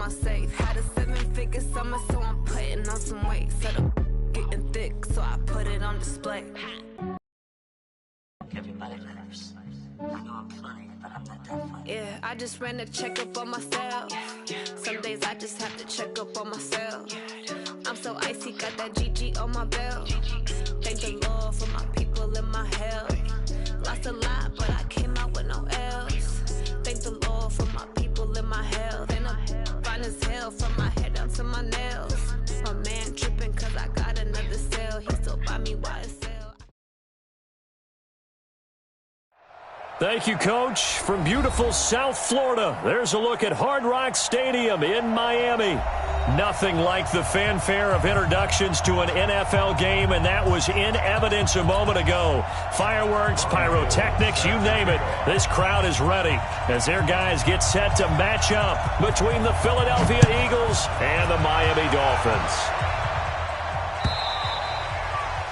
my safe. Had a 7-figure summer, so I'm putting on some weight. Said I'm getting thick, so I put it on display. Everybody laughs. I know I'm funny, but I'm not that funny. Yeah, I just ran a checkup on myself. Some days I just have to check up on myself. I'm so icy, got that GG on my belt. Thank the Lord for my people and my health. Lost a lot, but I came out with no else. Thank the Lord for my people and my health. And I'm fine as hell from my head down to my nails. My man tripping cause I got another sale. He still buy me YSL. Thank you, Coach. From beautiful South Florida, there's a look at Hard Rock Stadium in Miami. Nothing like the fanfare of introductions to an NFL game, and that was in evidence a moment ago. Fireworks, pyrotechnics, you name it. This crowd is ready as their guys get set to match up between the Philadelphia Eagles and the Miami Dolphins.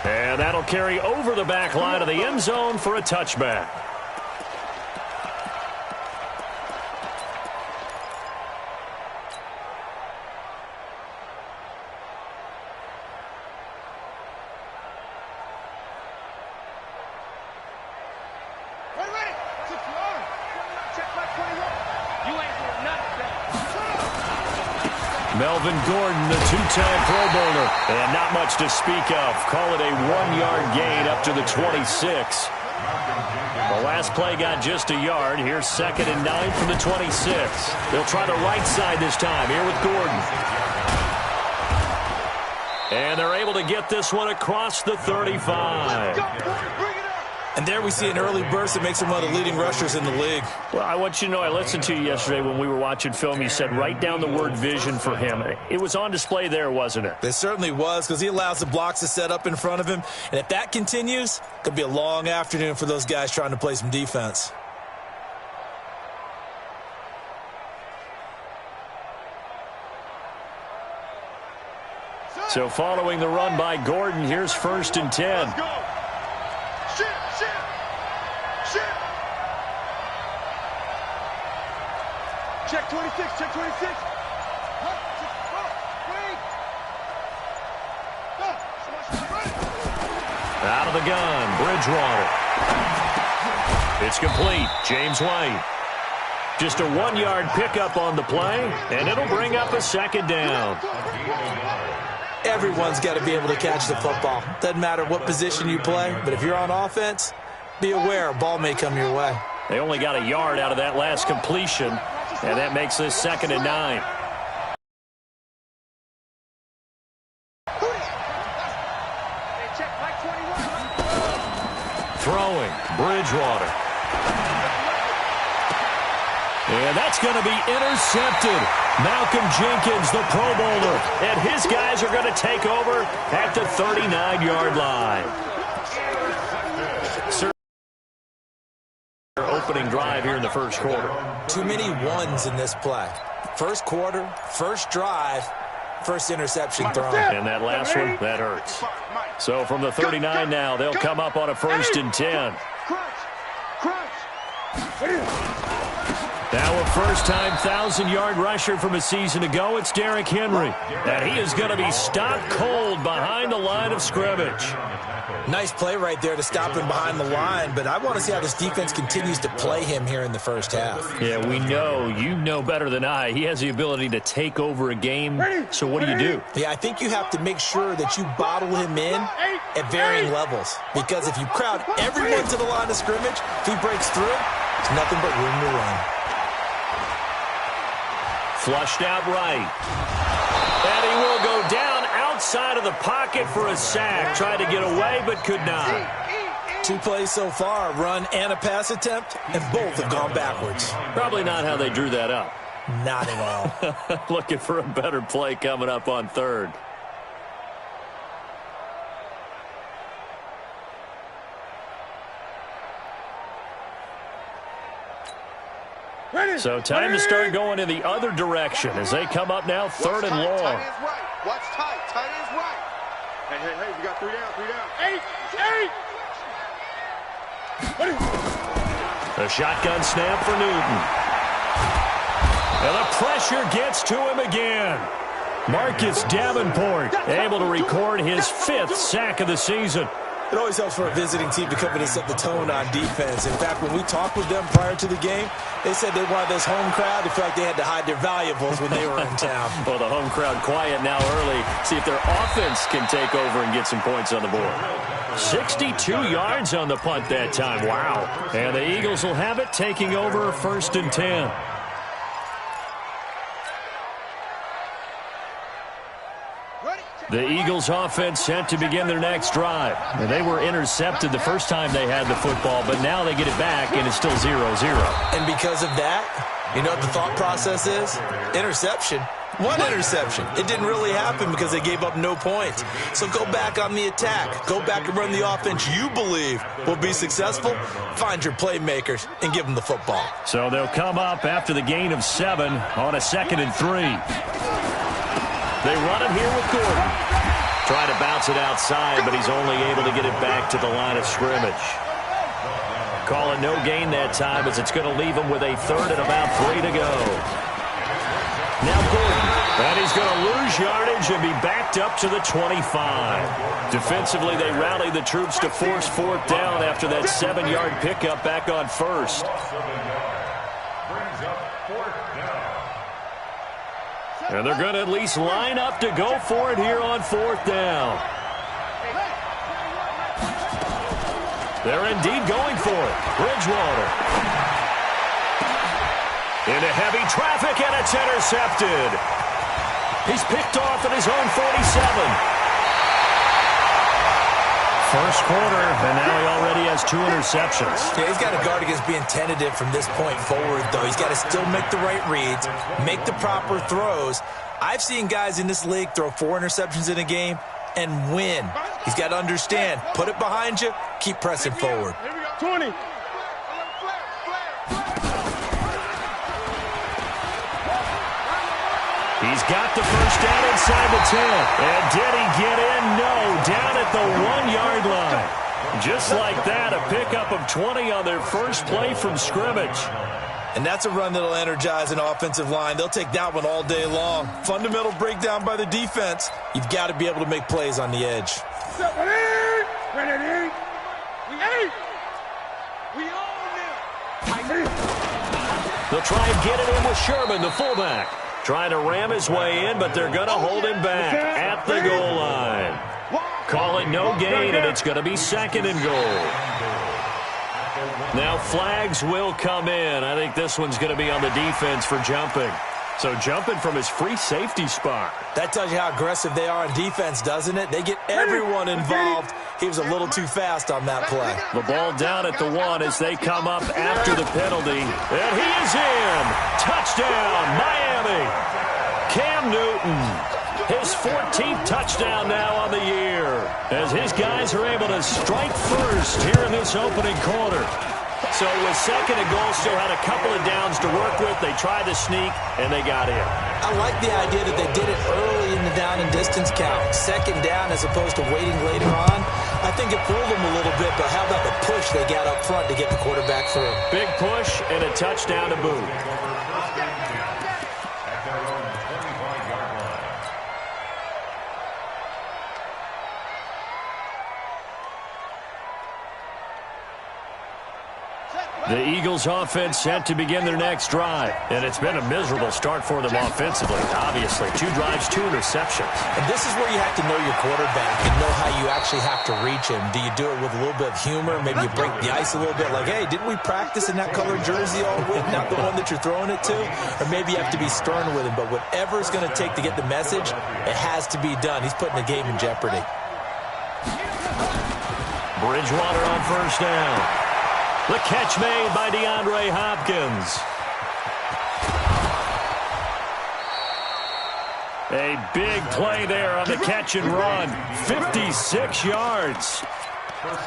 And that'll carry over the back line of the end zone for a touchback. Melvin Gordon, the two-time Pro Bowler, and not much to speak of. Call it a 1-yard gain up to the 26. The last play got just a yard. Here's 2nd and 9 from the 26. They'll try the right side this time here with Gordon. And they're able to get this one across the 35. And there we see an early burst that makes him one of the leading rushers in the league. Well, I want you to know, I listened to you yesterday when we were watching film. You said write down the word vision for him. It was on display there, wasn't it? It certainly was, because he allows the blocks to set up in front of him. And if that continues, it could be a long afternoon for those guys trying to play some defense. So following the run by Gordon, here's 1st and 10. Let's go. Check 26, check 26. Out of the gun, Bridgewater. It's complete. James White. Just a 1-yard pickup on the play, and it'll bring up a 2nd down. Everyone's got to be able to catch the football. Doesn't matter what position you play, but if you're on offense, be aware a ball may come your way. They only got a yard out of that last completion, and that makes this 2nd and 9. Throwing, Bridgewater. And that's going to be intercepted. Malcolm Jenkins, the Pro Bowler, and his guys are going to take over at the 39-yard line. Opening drive here in the first quarter. Too many ones in this play. First quarter, first drive, first interception thrown. And that last one, that hurts. So from the 39 now, they'll come up on a 1st and 10. Now a first-time 1,000-yard rusher from a season ago, it's Derrick Henry. And he is going to be stopped cold behind the line of scrimmage. Nice play right there to stop him behind the line, but I want to see how this defense continues to play him here in the first half. Yeah, we know. You know better than I. He has the ability to take over a game, so what do? Yeah, I think you have to make sure that you bottle him in at varying levels, because if you crowd everyone to the line of scrimmage, if he breaks through, there's nothing but room to run. Flushed out right. And he will go down outside of the pocket for a sack. Tried to get away, but could not. 2 plays so far, a run and a pass attempt, and both have gone backwards. Probably not how they drew that up. Not at all. Looking for a better play coming up on 3rd. So time to start going in the other direction as they come up now 3rd and long. Tight ends right. Watch tight. Tight ends right. Hey, we got 3 down. 8. A shotgun snap for Newton. And the pressure gets to him again. Marcus Davenport able to record his 5th sack of the season. It always helps for a visiting team to come in and set the tone on defense. In fact, when we talked with them prior to the game, they said they wanted this home crowd to feel like they had to hide their valuables when they were in town. Well, the home crowd quiet now early. See if their offense can take over and get some points on the board. 62 yards on the punt that time. Wow. And the Eagles will have it, taking over 1st and 10. The Eagles offense set to begin their next drive. And they were intercepted the first time they had the football, but now they get it back, and it's still 0-0. And because of that, you know what the thought process is? Interception. One interception. It didn't really happen because they gave up no points. So go back on the attack. Go back and run the offense you believe will be successful. Find your playmakers and give them the football. So they'll come up after the gain of 7 on a 2nd and 3. They run it here with Gordon. Try to bounce it outside, but he's only able to get it back to the line of scrimmage. Call it no gain that time, as it's going to leave him with a 3rd and about 3 to go. Now Gordon, and he's going to lose yardage and be backed up to the 25. Defensively, they rally the troops to force 4th down after that 7-yard pickup back on 1st. And they're going to at least line up to go for it here on 4th down. They're indeed going for it. Bridgewater. Into heavy traffic, and it's intercepted. He's picked off at his own 47. First quarter, and now he already has 2 interceptions. Yeah, he's got to guard against being tentative from this point forward, though. He's got to still make the right reads, make the proper throws. I've seen guys in this league throw 4 interceptions in a game and win. He's got to understand, put it behind you, keep pressing forward. 20. He's got the first down inside the 10. And did he get in? No, down at the 1-yard line. Just like that, a pickup of 20 on their first play from scrimmage. And that's a run that'll energize an offensive line. They'll take that one all day long. Fundamental breakdown by the defense. You've got to be able to make plays on the edge. They'll try and get it in with Sherman, the fullback. Trying to ram his way in, but they're going to hold him back at the goal line. Call it no gain, and it's going to be 2nd and goal. Now flags will come in. I think this one's going to be on the defense for jumping. So jumping from his free safety spot. That tells you how aggressive they are on defense, doesn't it? They get everyone involved. He was a little too fast on that play. The ball down at the 1 as they come up after the penalty. And he is in. Touchdown, Miami. Cam Newton, his 14th touchdown now on the year, as his guys are able to strike first here in this opening quarter. So with 2nd and goal, still had a couple of downs to work with. They tried to sneak, and they got in. I like the idea that they did it early in the down and distance count. 2nd down as opposed to waiting later on. I think it fooled them a little bit, but how about the push they got up front to get the quarterback through? Big push and a touchdown to boot. The Eagles offense set to begin their next drive. And it's been a miserable start for them offensively, obviously. 2 drives, 2 interceptions. And this is where you have to know your quarterback and know how you actually have to reach him. Do you do it with a little bit of humor? Maybe you break the ice a little bit like, hey, didn't we practice in that colored jersey all week? Not the one that you're throwing it to? Or maybe you have to be stern with him. But whatever it's going to take to get the message, it has to be done. He's putting the game in jeopardy. Bridgewater on first down. The catch made by DeAndre Hopkins. A big play there on the catch and run. 56 yards.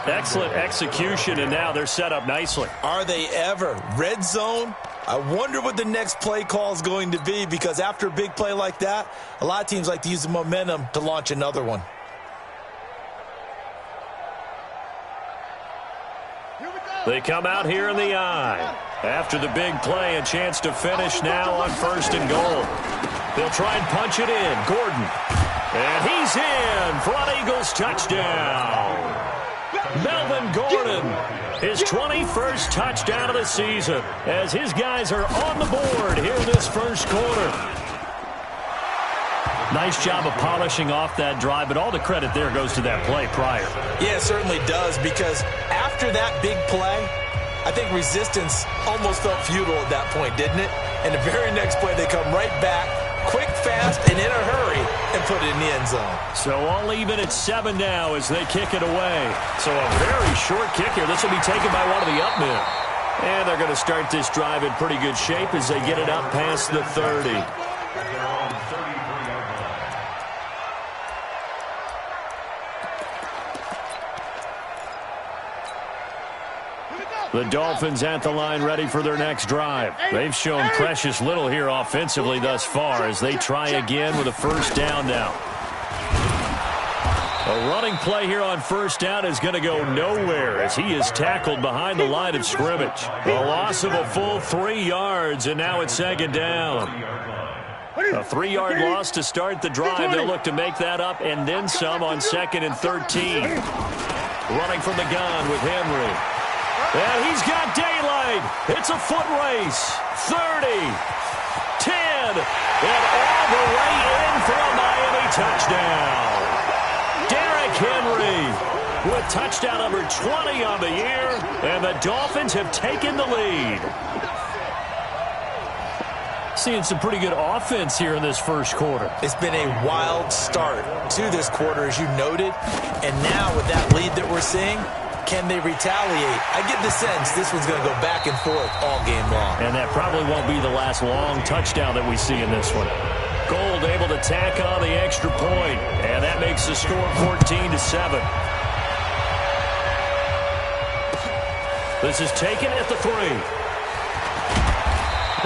Excellent execution, and now they're set up nicely. Are they ever? Red zone? I wonder what the next play call is going to be, because after a big play like that, a lot of teams like to use the momentum to launch another one. Here we go. They come out here in the I. After the big play, a chance to finish now on 1st and goal. They'll try and punch it in. Gordon. And he's in for an Eagles touchdown. Melvin Gordon, his 21st touchdown of the season, as his guys are on the board here in this first quarter. Nice job of polishing off that drive, but all the credit there goes to that play prior. Yeah, it certainly does, because after that big play, I think resistance almost felt futile at that point, didn't it? And the very next play, they come right back, quick, fast, and in a hurry, and put it in the end zone. So all even at 7 now as they kick it away. So a very short kick here. This will be taken by one of the up men. And they're going to start this drive in pretty good shape as they get it up past the 30. The Dolphins at the line ready for their next drive. They've shown precious little here offensively thus far as they try again with a first down now. A running play here on first down is going to go nowhere as he is tackled behind the line of scrimmage. A loss of a full 3 yards, and now it's 2nd down. A 3-yard loss to start the drive. They'll look to make that up and then some on 2nd and 13. Running from the gun with Henry. And he's got daylight. It's a foot race. 30, 10, and all the way in for a Miami touchdown. Derrick Henry with touchdown number 20 on the year, and the Dolphins have taken the lead. Seeing some pretty good offense here in this first quarter. It's been a wild start to this quarter, as you noted, and now with that lead that we're seeing, can they retaliate? I get the sense this one's going to go back and forth all game long. And that probably won't be the last long touchdown that we see in this one. Gold able to tack on the extra point, and that makes the score 14-7. This is taken at the 3.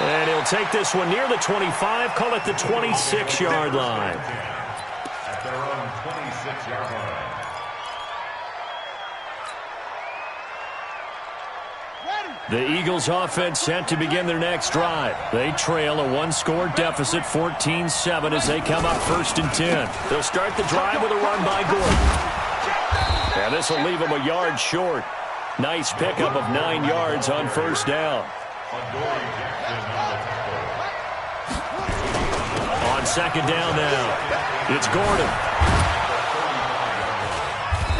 And he'll take this one near the 25, call it the 26-yard line. At their own 26-yard line. The Eagles offense set to begin their next drive. They trail a 1-score deficit, 14-7, as they come up 1st and 10. They'll start the drive with a run by Gordon. And this will leave them a yard short. Nice pickup of 9 yards on first down. On 2nd down now, it's Gordon.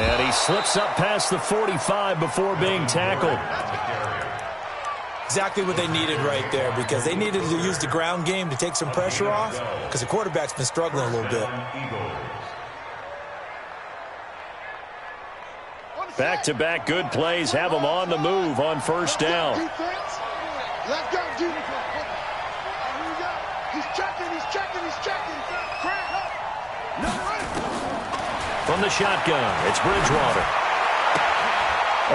And he slips up past the 45 before being tackled. Exactly what they needed right there, because they needed to use the ground game to take some pressure off, because the quarterback's been struggling a little bit. Back-to-back good plays have them on the move on first down. Let's go, defense. He's checking. From the shotgun, it's Bridgewater.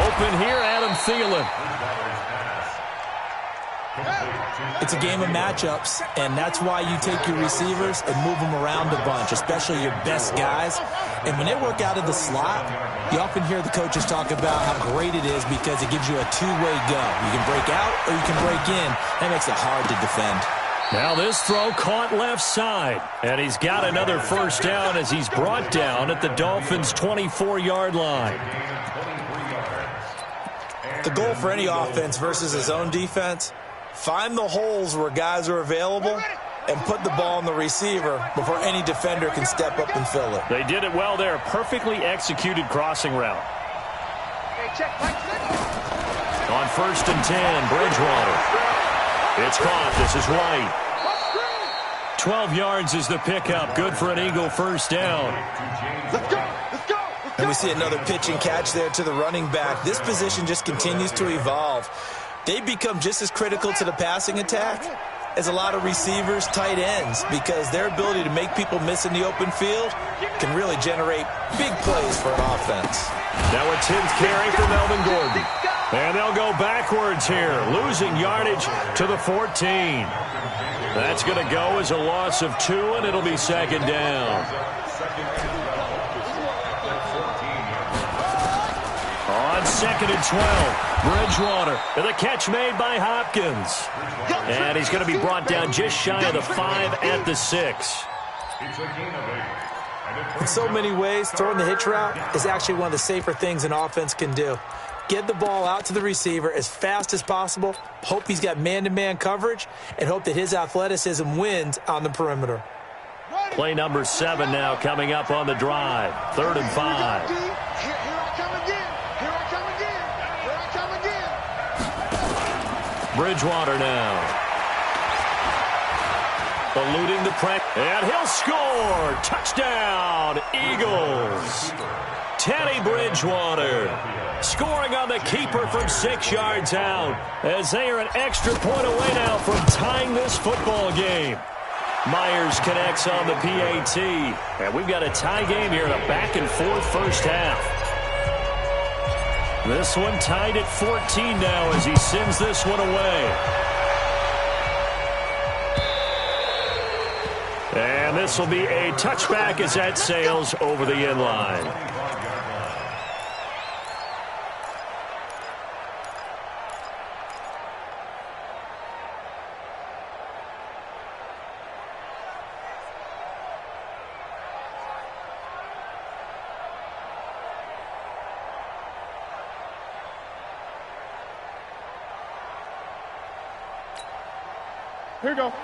Open here, Adam Thielen. It's a game of matchups, and that's why you take your receivers and move them around a bunch, especially your best guys. And when they work out of the slot, you often hear the coaches talk about how great it is because it gives you a two-way go. You can break out or you can break in. That makes it hard to defend. Now this throw caught left side, and he's got another first down as he's brought down at the Dolphins' 24-yard line. The goal for any offense versus his own defense, find the holes where guys are available and put the ball on the receiver before any defender can step up and fill it. They did it well there. Perfectly executed crossing route. On 1st and 10, Bridgewater. It's caught. This is White. 12 yards is the pickup. Good for an Eagle first down. Let's go. And we see another pitch and catch there to the running back. This position just continues to evolve. They've become just as critical to the passing attack as a lot of receivers, tight ends, because their ability to make people miss in the open field can really generate big plays for an offense. Now a 10th carry for Melvin Gordon. And they'll go backwards here, losing yardage to the 14. That's going to go as a loss of 2, and it'll be second down. On 2nd and 12. Bridgewater, and the catch made by Hopkins. And he's going to be brought down just shy of the 5 at the 6. It's a gain of 8. In so many ways, throwing the hitch route is actually one of the safer things an offense can do. Get the ball out to the receiver as fast as possible, hope he's got man-to-man coverage, and hope that his athleticism wins on the perimeter. Play number 7 now coming up on the drive. 3rd and 5. Here I come again. Here I come again. Here I come again. Bridgewater now. Eluding the press. And he'll score. Touchdown, Eagles. Teddy Bridgewater scoring on the keeper from 6 yards out as they are an extra point away now from tying this football game. Myers connects on the PAT. And we've got a tie game here in a back-and-forth first half. This one tied at 14 now as he sends this one away. And this will be a touchback as that sails over the end line.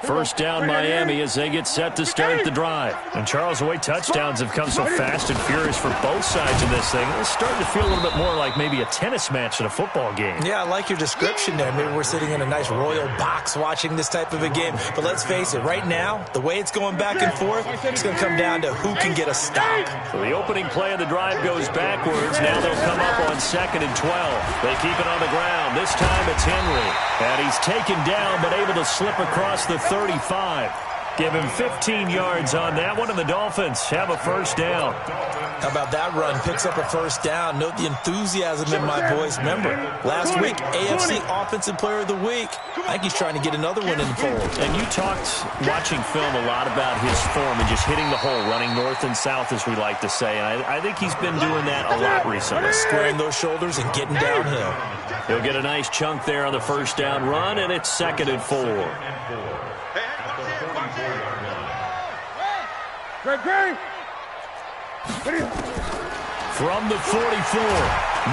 First down Miami as they get set to start the drive. And Charles, the way touchdowns have come so fast and furious for both sides in this thing, it's starting to feel a little bit more like maybe a tennis match in a football game. Yeah, I like your description there. Maybe we're sitting in a nice royal box watching this type of a game. But let's face it, right now, the way it's going back and forth, it's going to come down to who can get a stop. So the opening play of the drive goes backwards. Now they'll come up on 2nd and 12. They keep it on the ground. This time it's Henry. And he's taken down but able to slip across the 35. Give him 15 yards on that one, and the Dolphins have a first down. How about that run? Picks up a first down. Note the enthusiasm in my voice. Remember, last week, AFC Offensive Player of the Week. I think he's trying to get another one in the fold. And you talked, watching film, a lot about his form and just hitting the hole, running north and south, as we like to say. And I think he's been doing that a lot recently. Squaring those shoulders and getting downhill. He'll get a nice chunk there on the first down run, and it's 2nd and 4. From the 44,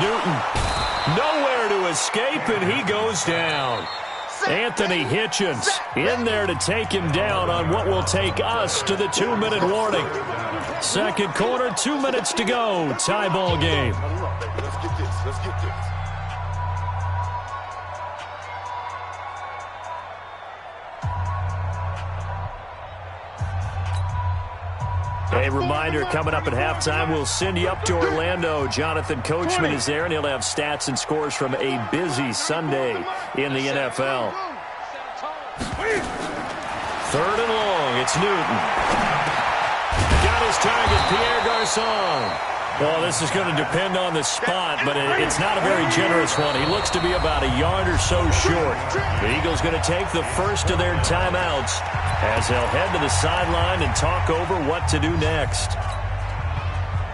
Newton nowhere to escape, and he goes down. Anthony Hitchens in there to take him down on what will take us to the 2-minute warning. Second quarter, 2 minutes to go. Tie ball game. Let's get this. Let's get this. A reminder, coming up at halftime, we'll send you up to Orlando. Jonathan Coachman is there, and he'll have stats and scores from a busy Sunday in the NFL. 3rd and long, it's Newton. Got his target, Pierre Garçon. Well, this is going to depend on the spot, but it's not a very generous one. He looks to be about a yard or so short. The Eagles going to take the first of their timeouts as they'll head to the sideline and talk over what to do next.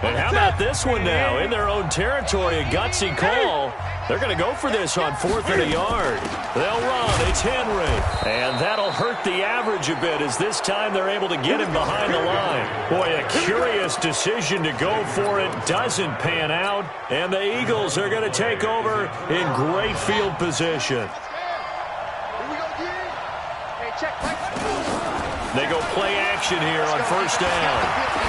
And how about this one now? In their own territory, a gutsy call. They're going to go for this on 4th and a yard. They'll run. It's Henry. And that'll hurt the average a bit as this time they're able to get him behind the line. Boy, a curious decision to go for it. Doesn't pan out. And the Eagles are going to take over in great field position. They go play action here on first down.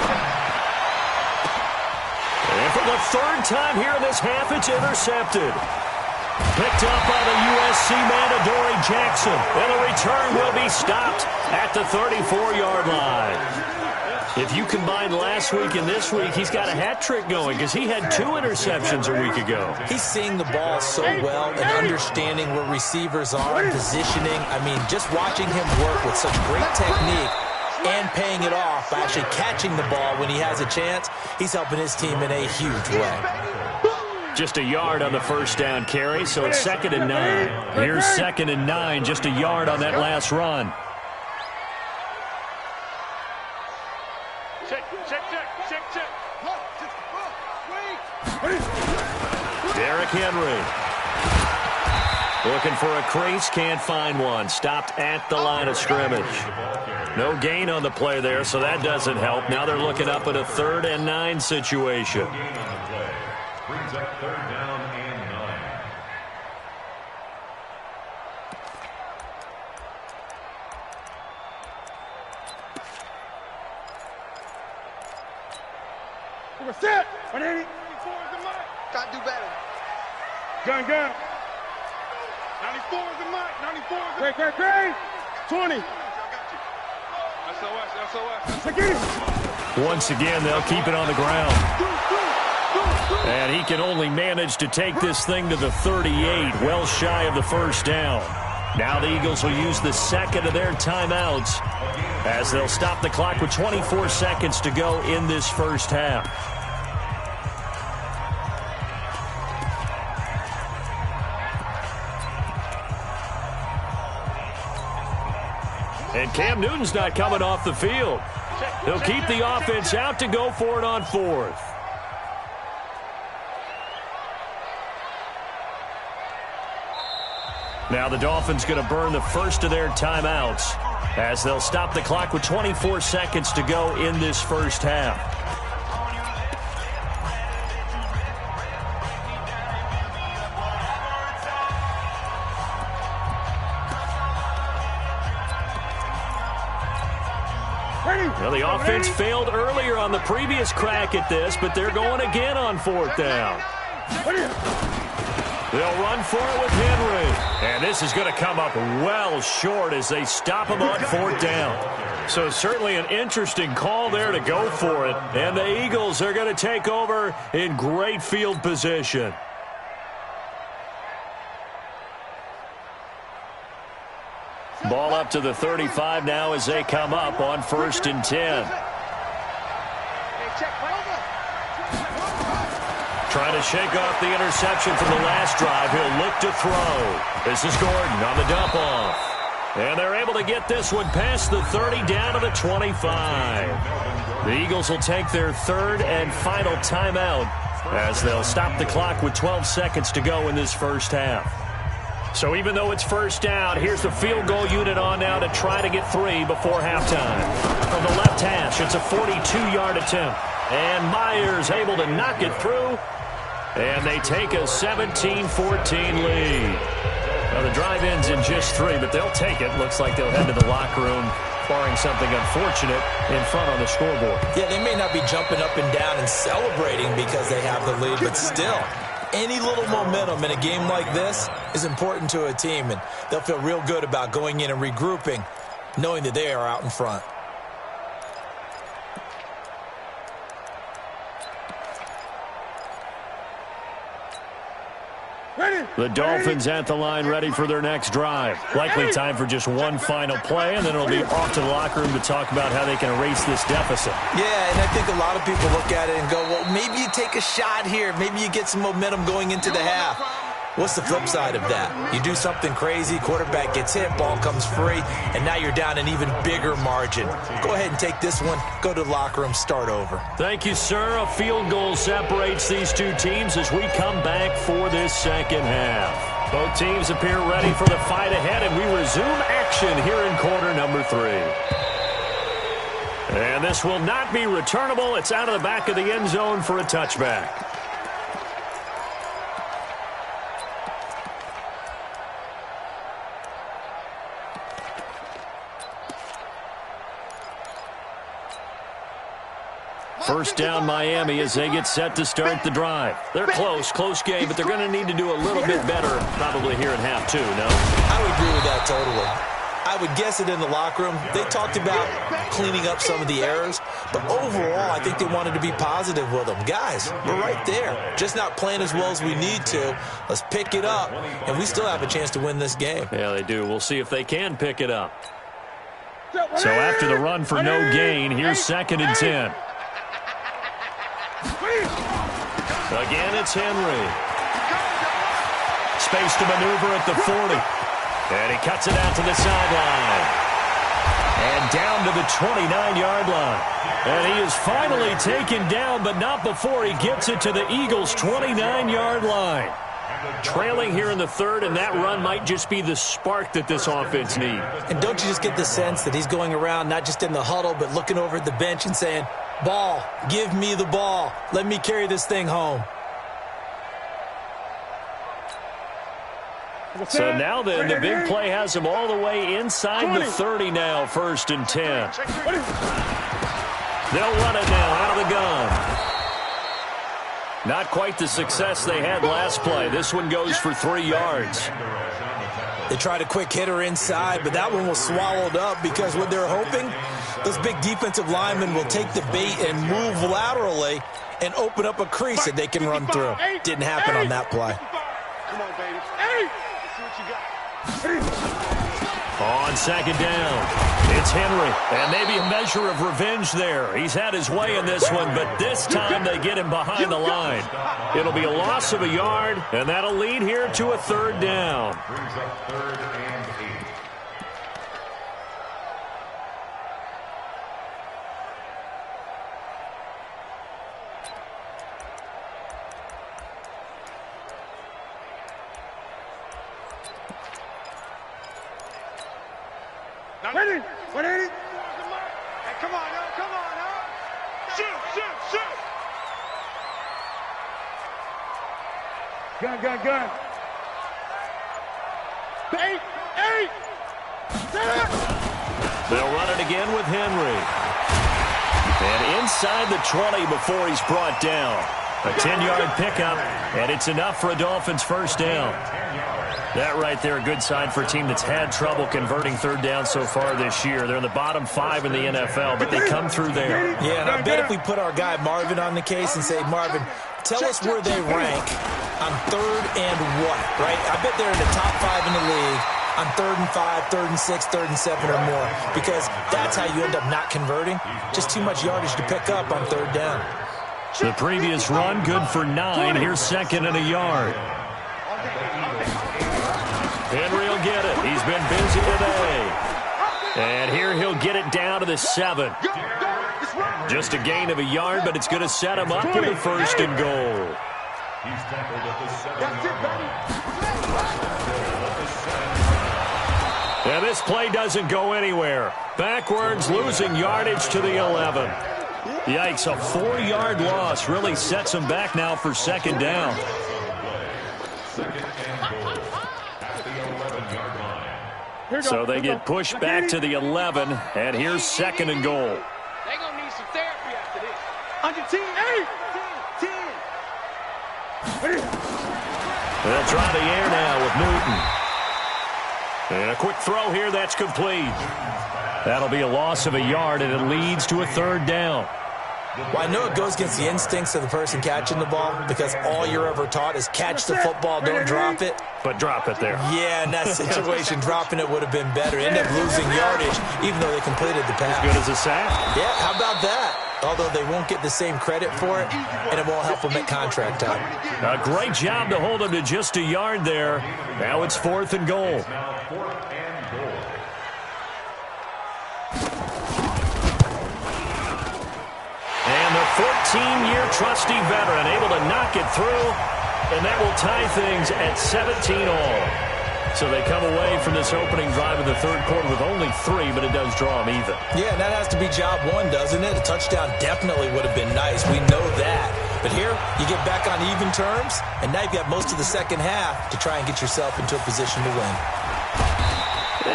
And for the 3rd time here in this half, it's intercepted. Picked up by the USC man, Adoree Jackson. And the return will be stopped at the 34-yard line. If you combine last week and this week, he's got a hat trick going because he had 2 interceptions a week ago. He's seeing the ball so well and understanding where receivers are and positioning. I mean, just watching him work with such great technique and paying it off by actually catching the ball when he has a chance, he's helping his team in a huge way. Just a yard on the first down carry, so it's 2nd and 9. Here's 2nd and 9, just a yard on that last run. Derrick Henry. Looking for a crease, can't find one. Stopped at the line of scrimmage. No gain on the play there, so that doesn't help. Now they're looking up at a 3rd and 9 situation. Gain on the play. Brings up 3rd down and 9. We're set. 180. Got to do better. Gun. 94 is the mic. 94 is the mic. Great. 20. SOS. Once again, they'll keep it on the ground. And he can only manage to take this thing to the 38, well shy of the first down. Now the Eagles will use the second of their timeouts as they'll stop the clock with 24 seconds to go in this first half. And Cam Newton's not coming off the field. He'll keep the offense out to go for it on 4th. Now the Dolphins going to burn the first of their timeouts as they'll stop the clock with 24 seconds to go in this first half. Well, the offense failed earlier on the previous crack at this, but they're going again on 4th down. They'll run for it with Henry. And this is going to come up well short as they stop him on 4th down. So certainly an interesting call there to go for it. And the Eagles are going to take over in great field position. Ball up to the 35 now as they come up on 1st and 10. Trying to shake off the interception from the last drive. He'll look to throw. This is Gordon on the dump off. And they're able to get this one past the 30 down to the 25. The Eagles will take their 3rd and final timeout as they'll stop the clock with 12 seconds to go in this first half. So even though it's 1st down, here's the field goal unit on now to try to get 3 before halftime. From the left hash, it's a 42-yard attempt. And Myers able to knock it through. And they take a 17-14 lead. Now the drive ends in just 3, but they'll take it. Looks like they'll head to the locker room, barring something unfortunate in front on the scoreboard. Yeah, they may not be jumping up and down and celebrating because they have the lead, but still, any little momentum in a game like this is important to a team, and they'll feel real good about going in and regrouping, knowing that they are out in front. The Dolphins at the line ready for their next drive. Likely time for just one final play, and then it'll be off to the locker room to talk about how they can erase this deficit. Yeah, and I think a lot of people look at it and go, well, maybe you take a shot here. Maybe you get some momentum going into the half. What's the flip side of that? You do something crazy, quarterback gets hit, ball comes free, and now you're down an even bigger margin. Go ahead and take this one, go to the locker room, start over. Thank you, sir. A field goal separates these two teams as we come back for this second half. Both teams appear ready for the fight ahead, and we resume action here in quarter number 3. And this will not be returnable. It's out of the back of the end zone for a touchback. First down Miami as they get set to start the drive. They're close game, but they're going to need to do a little bit better probably here in half 2, no? I would agree with that totally. I would guess it in the locker room. They talked about cleaning up some of the errors, but overall I think they wanted to be positive with them. Guys, we're right there. Just not playing as well as we need to. Let's pick it up, and we still have a chance to win this game. Yeah, they do. We'll see if they can pick it up. So after the run for no gain, here's 2nd and 10. Again, it's Henry. Space to maneuver at the 40. And he cuts it out to the sideline. And down to the 29-yard line. And he is finally taken down, but not before he gets it to the Eagles' 29-yard line. Trailing here in the third, and that run might just be the spark that this offense needs. And don't you just get the sense that he's going around not just in the huddle, but looking over at the bench and saying, ball, give me the ball. Let me carry this thing home. So now then, the big play has him all the way inside the 30 now, 1st and 10. They'll run it now out of the gun. Not quite the success they had last play. This one goes for 3 yards. They tried a quick hitter inside, but that one was swallowed up because what they're hoping, those big defensive linemen will take the bait and move laterally and open up a crease that they can run through. Didn't happen on that play. Come on, baby. Hey! Let's see what you got. On 2nd down, it's Henry, and maybe a measure of revenge there. He's had his way in this one, but this time they get him behind the line. It'll be a loss of a yard, and that'll lead here to a 3rd down. Brings up 3rd and 8. Ready? 180. Hey, come on, now. Come on, now. Shoot. Gun. 8. They'll run it again with Henry. And inside the 20 before he's brought down. A 10-yard pickup, and it's enough for a Dolphins 1st down. That right there, a good sign for a team that's had trouble converting 3rd down so far this year. They're in the bottom 5 in the NFL, but they come through there. Yeah, and I bet if we put our guy Marvin on the case and say, Marvin, tell us where they rank on 3rd and what, right? I bet they're in the top 5 in the league on 3rd and 5, 3rd and 6, 3rd and 7 or more, because that's how you end up not converting. Just too much yardage to pick up on 3rd down. The previous run, good for 9. Here's 2nd and a yard. Henry will get it. He's been busy today. And here he'll get it down to the 7. Just a gain of a yard, but it's going to set him up with a 1st and goal. He's tackled at the 7. And this play doesn't go anywhere. Backwards, losing yardage to the 11. Yikes, a 4-yard loss really sets him back now for 2nd down. 2nd and goal at the 11-yard line. So they get pushed back to the 11, and here's 2nd and goal. They're going to need some therapy after this. Under 10. 10. They'll try the air now with Newton. And a quick throw here, that's complete. That'll be a loss of a yard, and it leads to a 3rd down. Well, I know it goes against the instincts of the person catching the ball because all you're ever taught is catch the football, don't drop it. But drop it there. Yeah, in that situation, dropping it would have been better. End up losing yardage, even though they completed the pass. As good as a sack. Yeah, how about that? Although they won't get the same credit for it, and it won't help them at contract time. A great job to hold him to just a yard there. Now it's 4th and goal. Now 4th and goal. And the 14-year trusty veteran able to knock it through, and that will tie things at 17 all. So they come away from this opening drive in the 3rd quarter with only 3, but it does draw them even. Yeah, and that has to be job 1, doesn't it? A touchdown definitely would have been nice. We know that. But here, you get back on even terms, and now you've got most of the second half to try and get yourself into a position to win.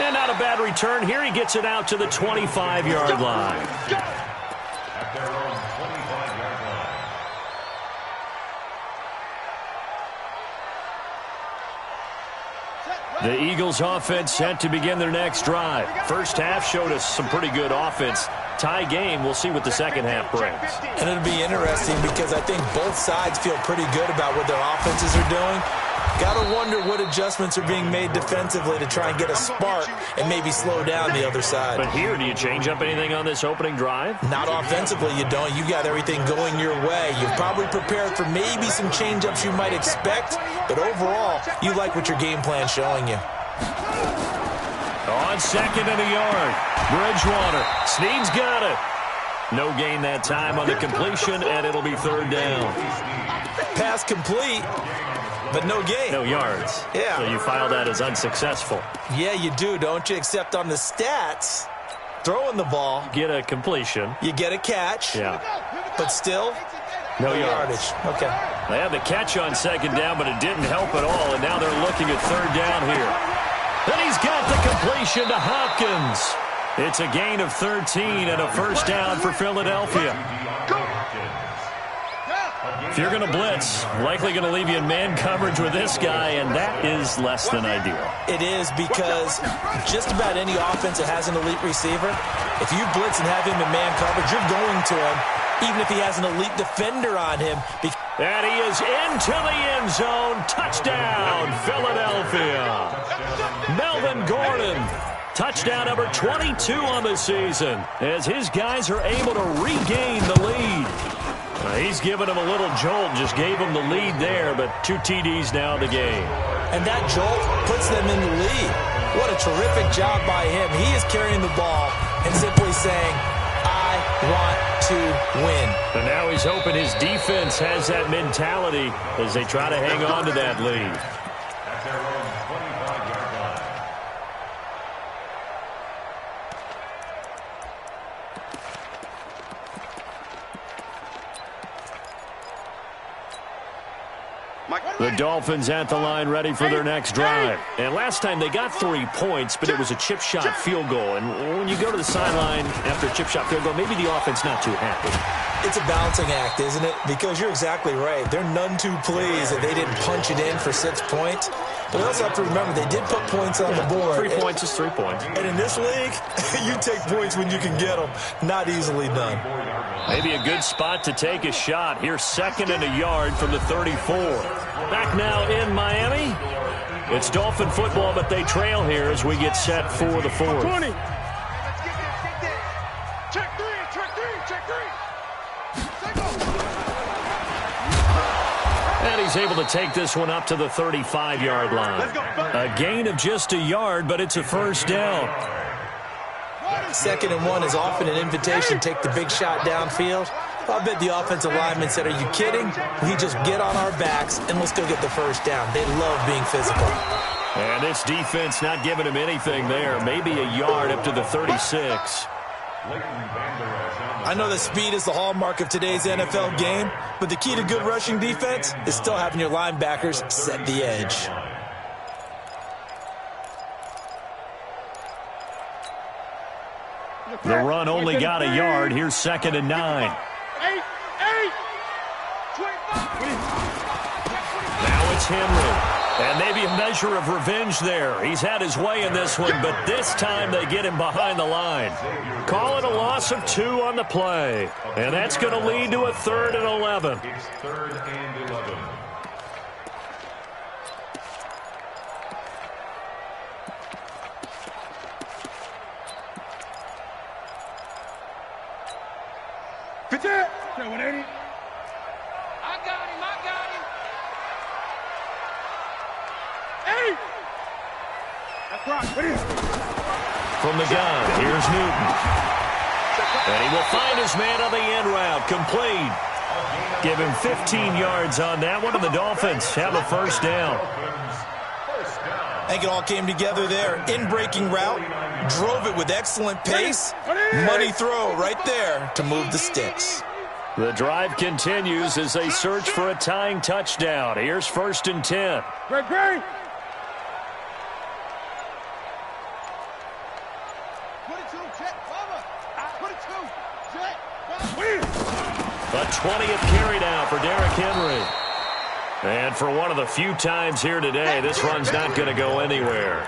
And not a bad return. Here he gets it out to the 25-yard line. At their own 25-yard line. The Eagles offense set to begin their next drive. First half showed us some pretty good offense. Tie game, we'll see what the second half brings. And it'll be interesting because I think both sides feel pretty good about what their offenses are doing. Got to wonder what adjustments are being made defensively to try and get a spark and maybe slow down the other side. But here, do you change up anything on this opening drive? Not offensively, you don't. You got everything going your way. You've probably prepared for maybe some change-ups you might expect, but overall, you like what your game plan's showing you. On 2nd and a yard, Bridgewater. Snead's got it. No gain that time on the completion, and it'll be 3rd down. Pass complete. but no gain. No yards. Yeah. So you file that as unsuccessful. Yeah, you do, don't you? Except on the stats, throwing the ball. Get a completion. You get a catch. Yeah. But still, no yardage. Okay. They had the catch on second down, but it didn't help at all, and now they're looking at third down here. And he's got the completion to Hopkins. It's a gain of 13 and a first down for Philadelphia. If you're going to blitz, likely going to leave you in man coverage with this guy, and that is less than ideal. It is, because just about any offense that has an elite receiver, if you blitz and have him in man coverage, you're going to him, even if he has an elite defender on him. And he is into the end zone. Touchdown, Philadelphia. Melvin Gordon. Touchdown number 22 on the season as his guys are able to regain the lead. He's given him a little jolt, just gave him the lead there, but 2 TDs now in the game. And that jolt puts them in the lead. What a terrific job by him. He is carrying the ball and simply saying, I want to win. And now he's hoping his defense has that mentality as they try to hang on to that lead. The Dolphins at the line ready for their next drive. And last time they got 3 points, but it was a chip shot field goal. And when you go to the sideline after a chip shot field goal, maybe the offense not too happy. It's a balancing act, isn't it? Because you're exactly right. They're none too pleased that they didn't punch it in for 6 points. But we also have to remember they did put points on the board. 3 points is 3 points. And in this league, you take points when you can get them. Not easily done. Maybe a good spot to take a shot. Here's 2nd and a yard from the 34. Back now in Miami. It's Dolphin football, but they trail here as we get set for the 4th. 20. Check three. And he's able to take this one up to the 35-yard line. A gain of just a yard, but it's a first down. 2nd and 1 is often an invitation to take the big shot downfield. I bet the offensive lineman said, are you kidding? We just get on our backs and let's go get the first down. They love being physical. And this defense not giving him anything there. Maybe a yard up to the 36. I know that speed is the hallmark of today's NFL game, but the key to good rushing defense is still having your linebackers set the edge. The run only got a yard. Here's 2nd and 9. Now it's Henry. And maybe a measure of revenge there. He's had his way in this one, but this time they get him behind the line. Call it a loss of 2 on the play. And that's going to lead to a 3rd and 11. It's 3rd and 11. Fit it. 180. I got him. Hey! That's right. From the gun, here's Newton. And he will find his man on the end route. Complete. Give him 15 yards on that one, and the Dolphins have a first down. I think it all came together there. In-breaking route, drove it with excellent pace. Money throw right there to move the sticks. The drive continues as they search for a tying touchdown. Here's 1st and 10. Great. A 20th carry down for Derrick Henry. And for one of the few times here today, this run's not going to go anywhere.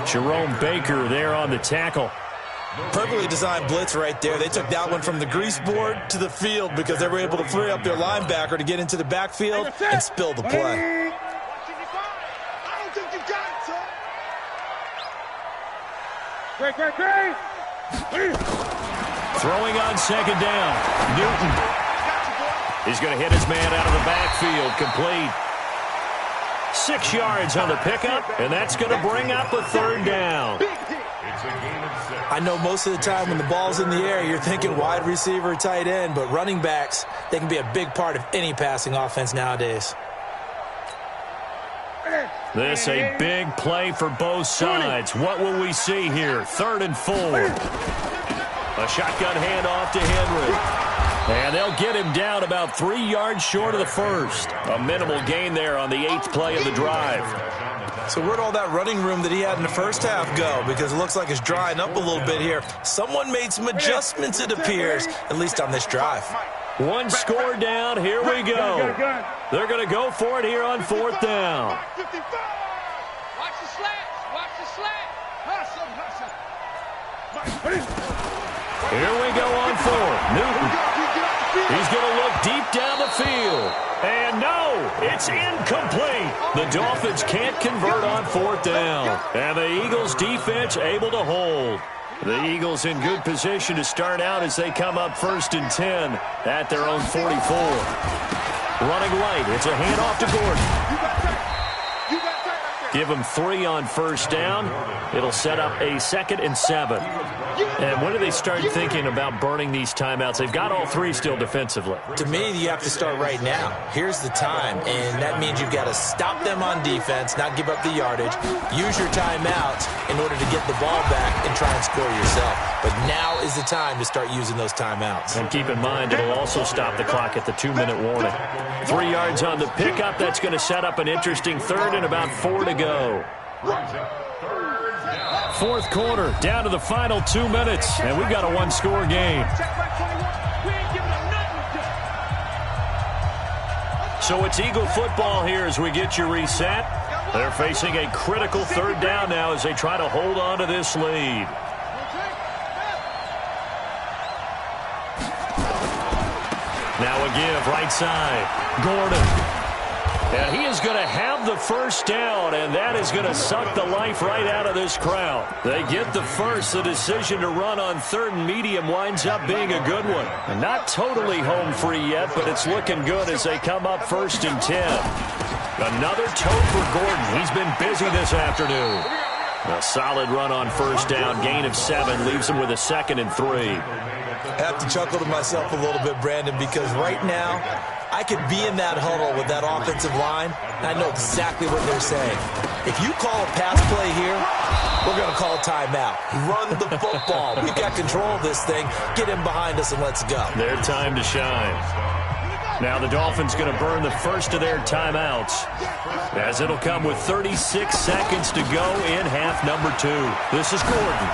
Jerome Baker there on the tackle. Perfectly designed blitz right there. They took that one from the grease board to the field because they were able to free up their linebacker to get into the backfield and spill the play. I don't think you got it, son. Great. Throwing on 2nd down. Newton. He's going to hit his man out of the backfield. Complete. 6 yards on the pickup, and that's going to bring up a 3rd down. I know most of the time when the ball's in the air, you're thinking wide receiver, tight end, but running backs, they can be a big part of any passing offense nowadays. This a big play for both sides. What will we see here? 3rd and 4. A shotgun handoff to Henry. And they'll get him down about 3 yards short of the first. A minimal gain there on the 8th play of the drive. So where'd all that running room that he had in the first half go? Because it looks like it's drying up a little bit here. Someone made some adjustments, it appears, at least on this drive. One score down. Here we go. They're going to go for it here on 4th down. Watch the slats. Watch the slats. Here we go on 4th. Newton. He's going to look deep down the field. And no, it's incomplete. The Dolphins can't convert on 4th down. And the Eagles defense able to hold. The Eagles in good position to start out as they come up 1st and 10 at their own 44. Running right. It's a handoff to Gordon. Give them 3 on 1st down. It'll set up a 2nd and 7. And when do they start thinking about burning these timeouts? They've got all 3 still defensively. To me, you have to start right now. Here's the time, and that means you've got to stop them on defense, not give up the yardage, use your timeouts in order to get the ball back and try and score yourself. But now is the time to start using those timeouts. And keep in mind, it'll also stop the clock at the 2-minute warning. 3 yards on the pickup. That's going to set up an interesting 3rd and about 4 to go. 4th quarter, down to the final 2 minutes, and we've got a 1-score game. So it's Eagle football here as we get you reset. They're facing a critical 3rd down now as they try to hold on to this lead. Now a give, right side. Gordon. And he is going to have the 1st down, and that is going to suck the life right out of this crowd. They get the first. The decision to run on 3rd and medium winds up being a good one. And not totally home free yet, but it's looking good as they come up 1st and 10. Another toe for Gordon. He's been busy this afternoon. A solid run on 1st down. Gain of 7 leaves him with a 2nd and 3. I have to chuckle to myself a little bit, Brandon, because right now I could be in that huddle with that offensive line, and I know exactly what they're saying. If you call a pass play here, we're going to call a timeout. Run the football. We've got control of this thing. Get him behind us and let's go. Their time to shine. Now the Dolphins going to burn the first of their timeouts, as it'll come with 36 seconds to go in half number 2. This is Gordon.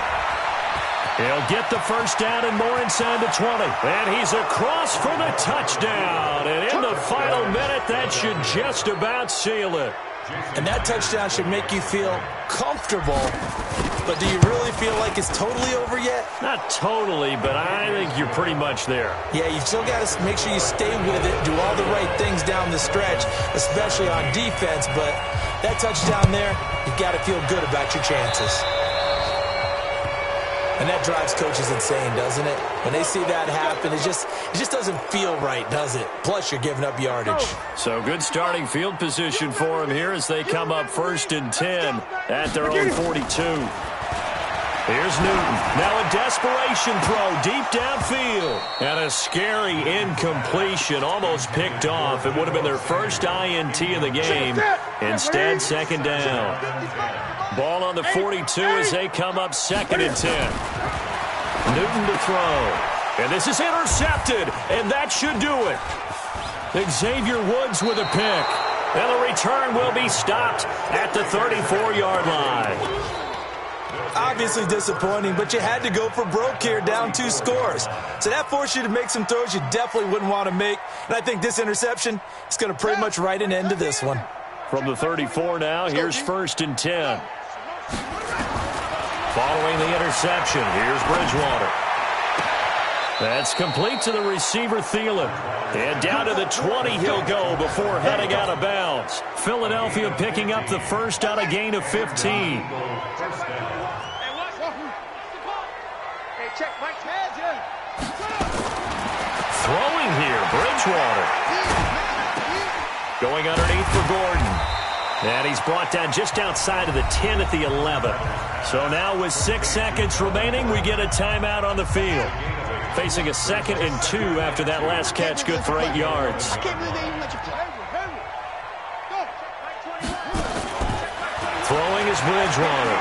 He'll get the 1st down and more inside the 20. And he's across for the touchdown. And in the final minute, that should just about seal it. And that touchdown should make you feel comfortable. But do you really feel like it's totally over yet? Not totally, but I think you're pretty much there. Yeah, you've still got to make sure you stay with it, do all the right things down the stretch, especially on defense. But that touchdown there, you've got to feel good about your chances. And that drives coaches insane, doesn't it? When they see that happen, it just doesn't feel right, does it? Plus, you're giving up yardage. So good starting field position for them here as they come up 1st and 10 at their own 42. Here's Newton. Now a desperation throw deep downfield. And a scary incompletion, almost picked off. It would have been their first INT of the game. Instead, 2nd down. Ball on the 42 as they come up 2nd and 10. Newton to throw. And this is intercepted, and that should do it. Xavier Woods with a pick. And the return will be stopped at the 34-yard line. Obviously disappointing, but you had to go for broke here, down 2 scores. So that forced you to make some throws you definitely wouldn't want to make. And I think this interception is going to pretty much write an end to this one. From the 34 now, here's 1st and 10. Following the interception, here's Bridgewater. That's complete to the receiver, Thielen. And down to the 20 he'll go before heading out of bounds. Philadelphia picking up the first on a gain of 15. Throwing here, Bridgewater. Going underneath for Gordon. And he's brought down just outside of the 10 at the 11. So now with 6 seconds remaining, we get a timeout on the field. Facing a 2nd and 2 after that last catch, good for 8 yards. Here's Bridgewater.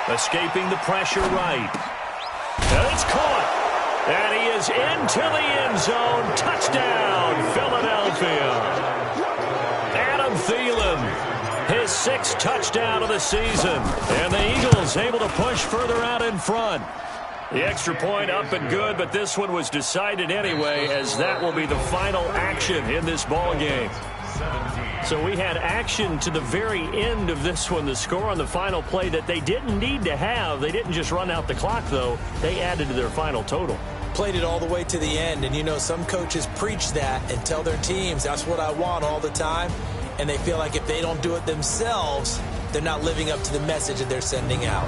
Escaping the pressure right. And it's caught. And he is into the end zone. Touchdown, Philadelphia. Adam Thielen, his 6th touchdown of the season. And the Eagles able to push further out in front. The extra point up and good, but this one was decided anyway, as that will be the final action in this ball game. So we had action to the very end of this one, the score on the final play that they didn't need to have. They didn't just run out the clock, though. They added to their final total. Played it all the way to the end, and you know some coaches preach that and tell their teams, that's what I want all the time, and they feel like if they don't do it themselves, they're not living up to the message that they're sending out.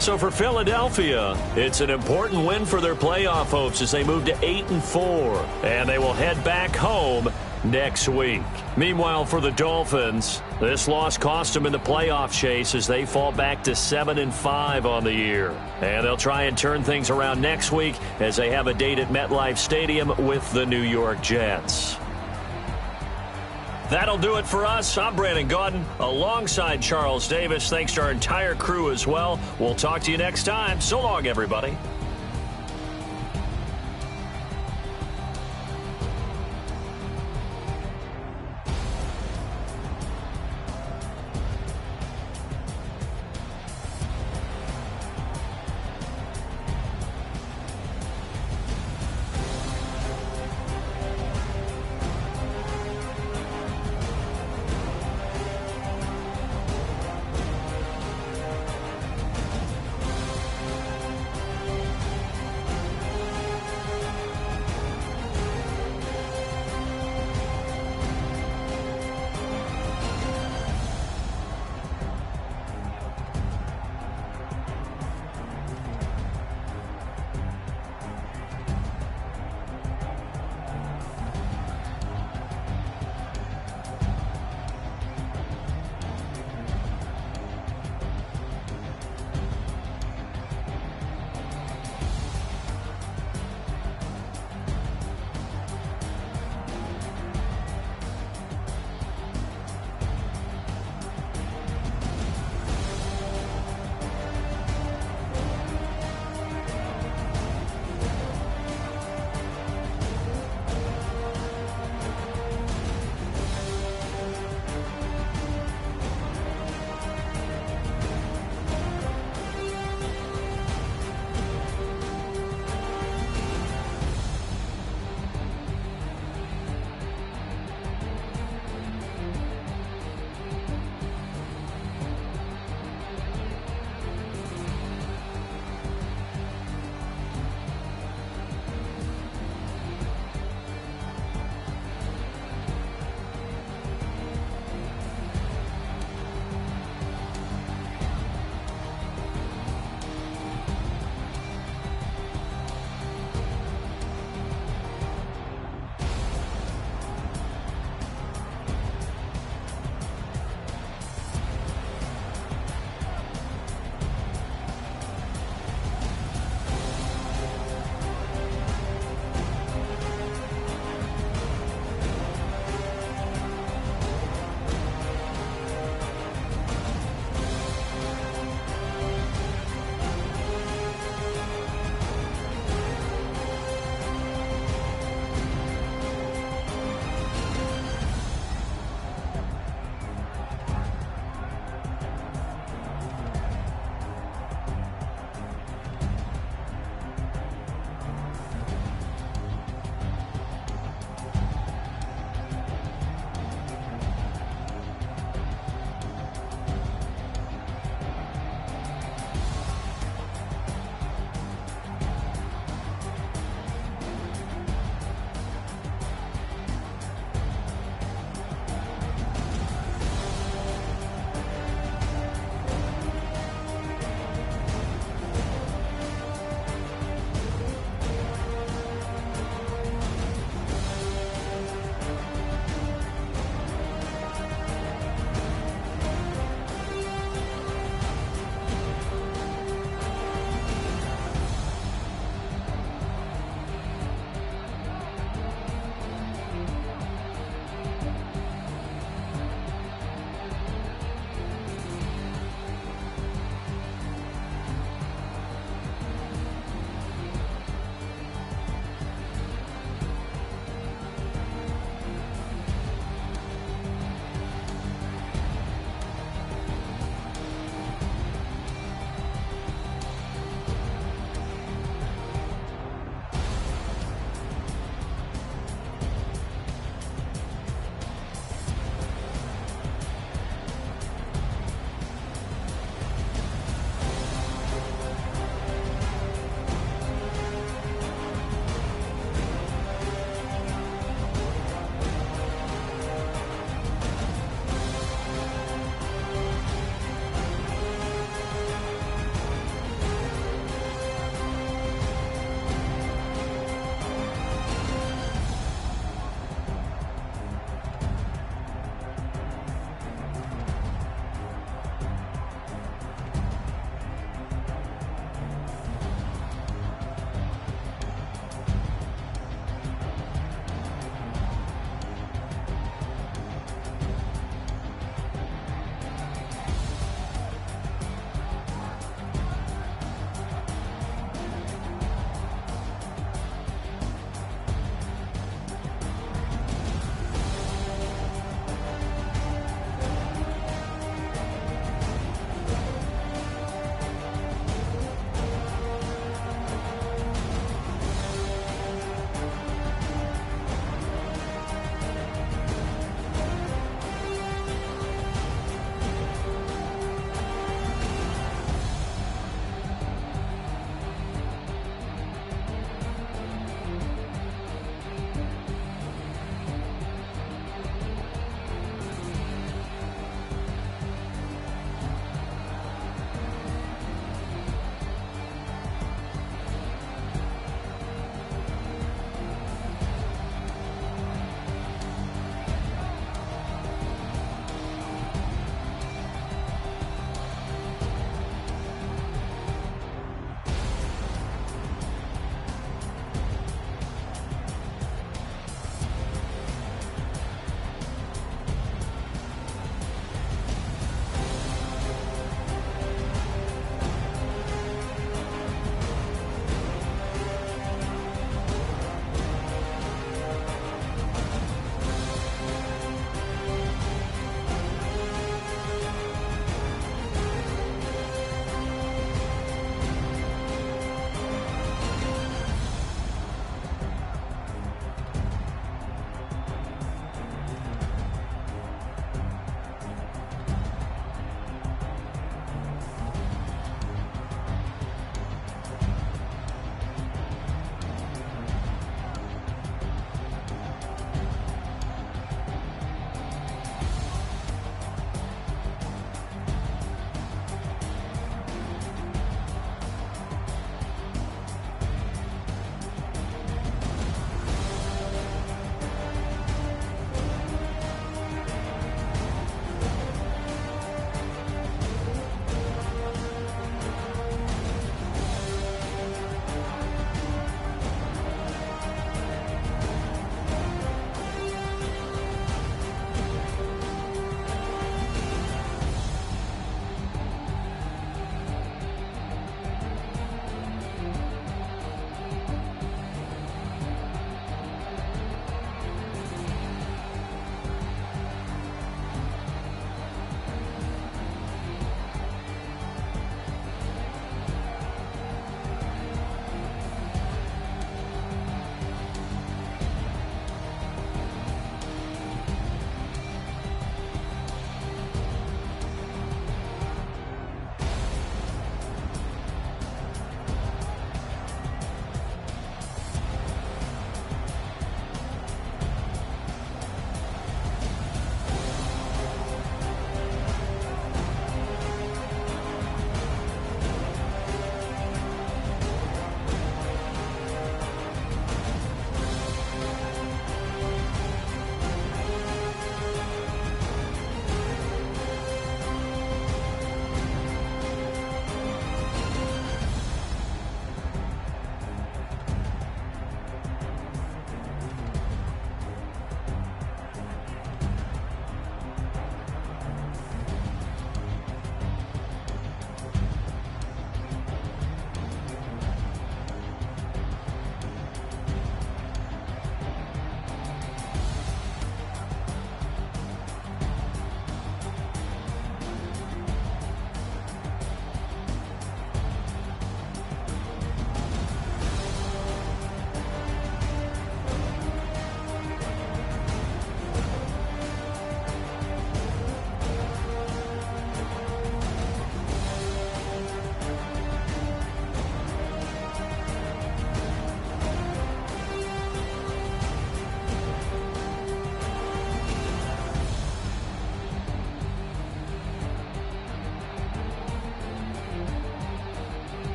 So for Philadelphia, it's an important win for their playoff hopes as they move to 8-4, and they will head back home next week. Meanwhile, for the Dolphins, this loss cost them in the playoff chase as they fall back to 7-5 on the year. And they'll try and turn things around next week as they have a date at MetLife Stadium with the New York Jets. That'll do it for us. I'm Brandon Gaudin alongside Charles Davis. Thanks to our entire crew as well. We'll talk to you next time. So long, everybody.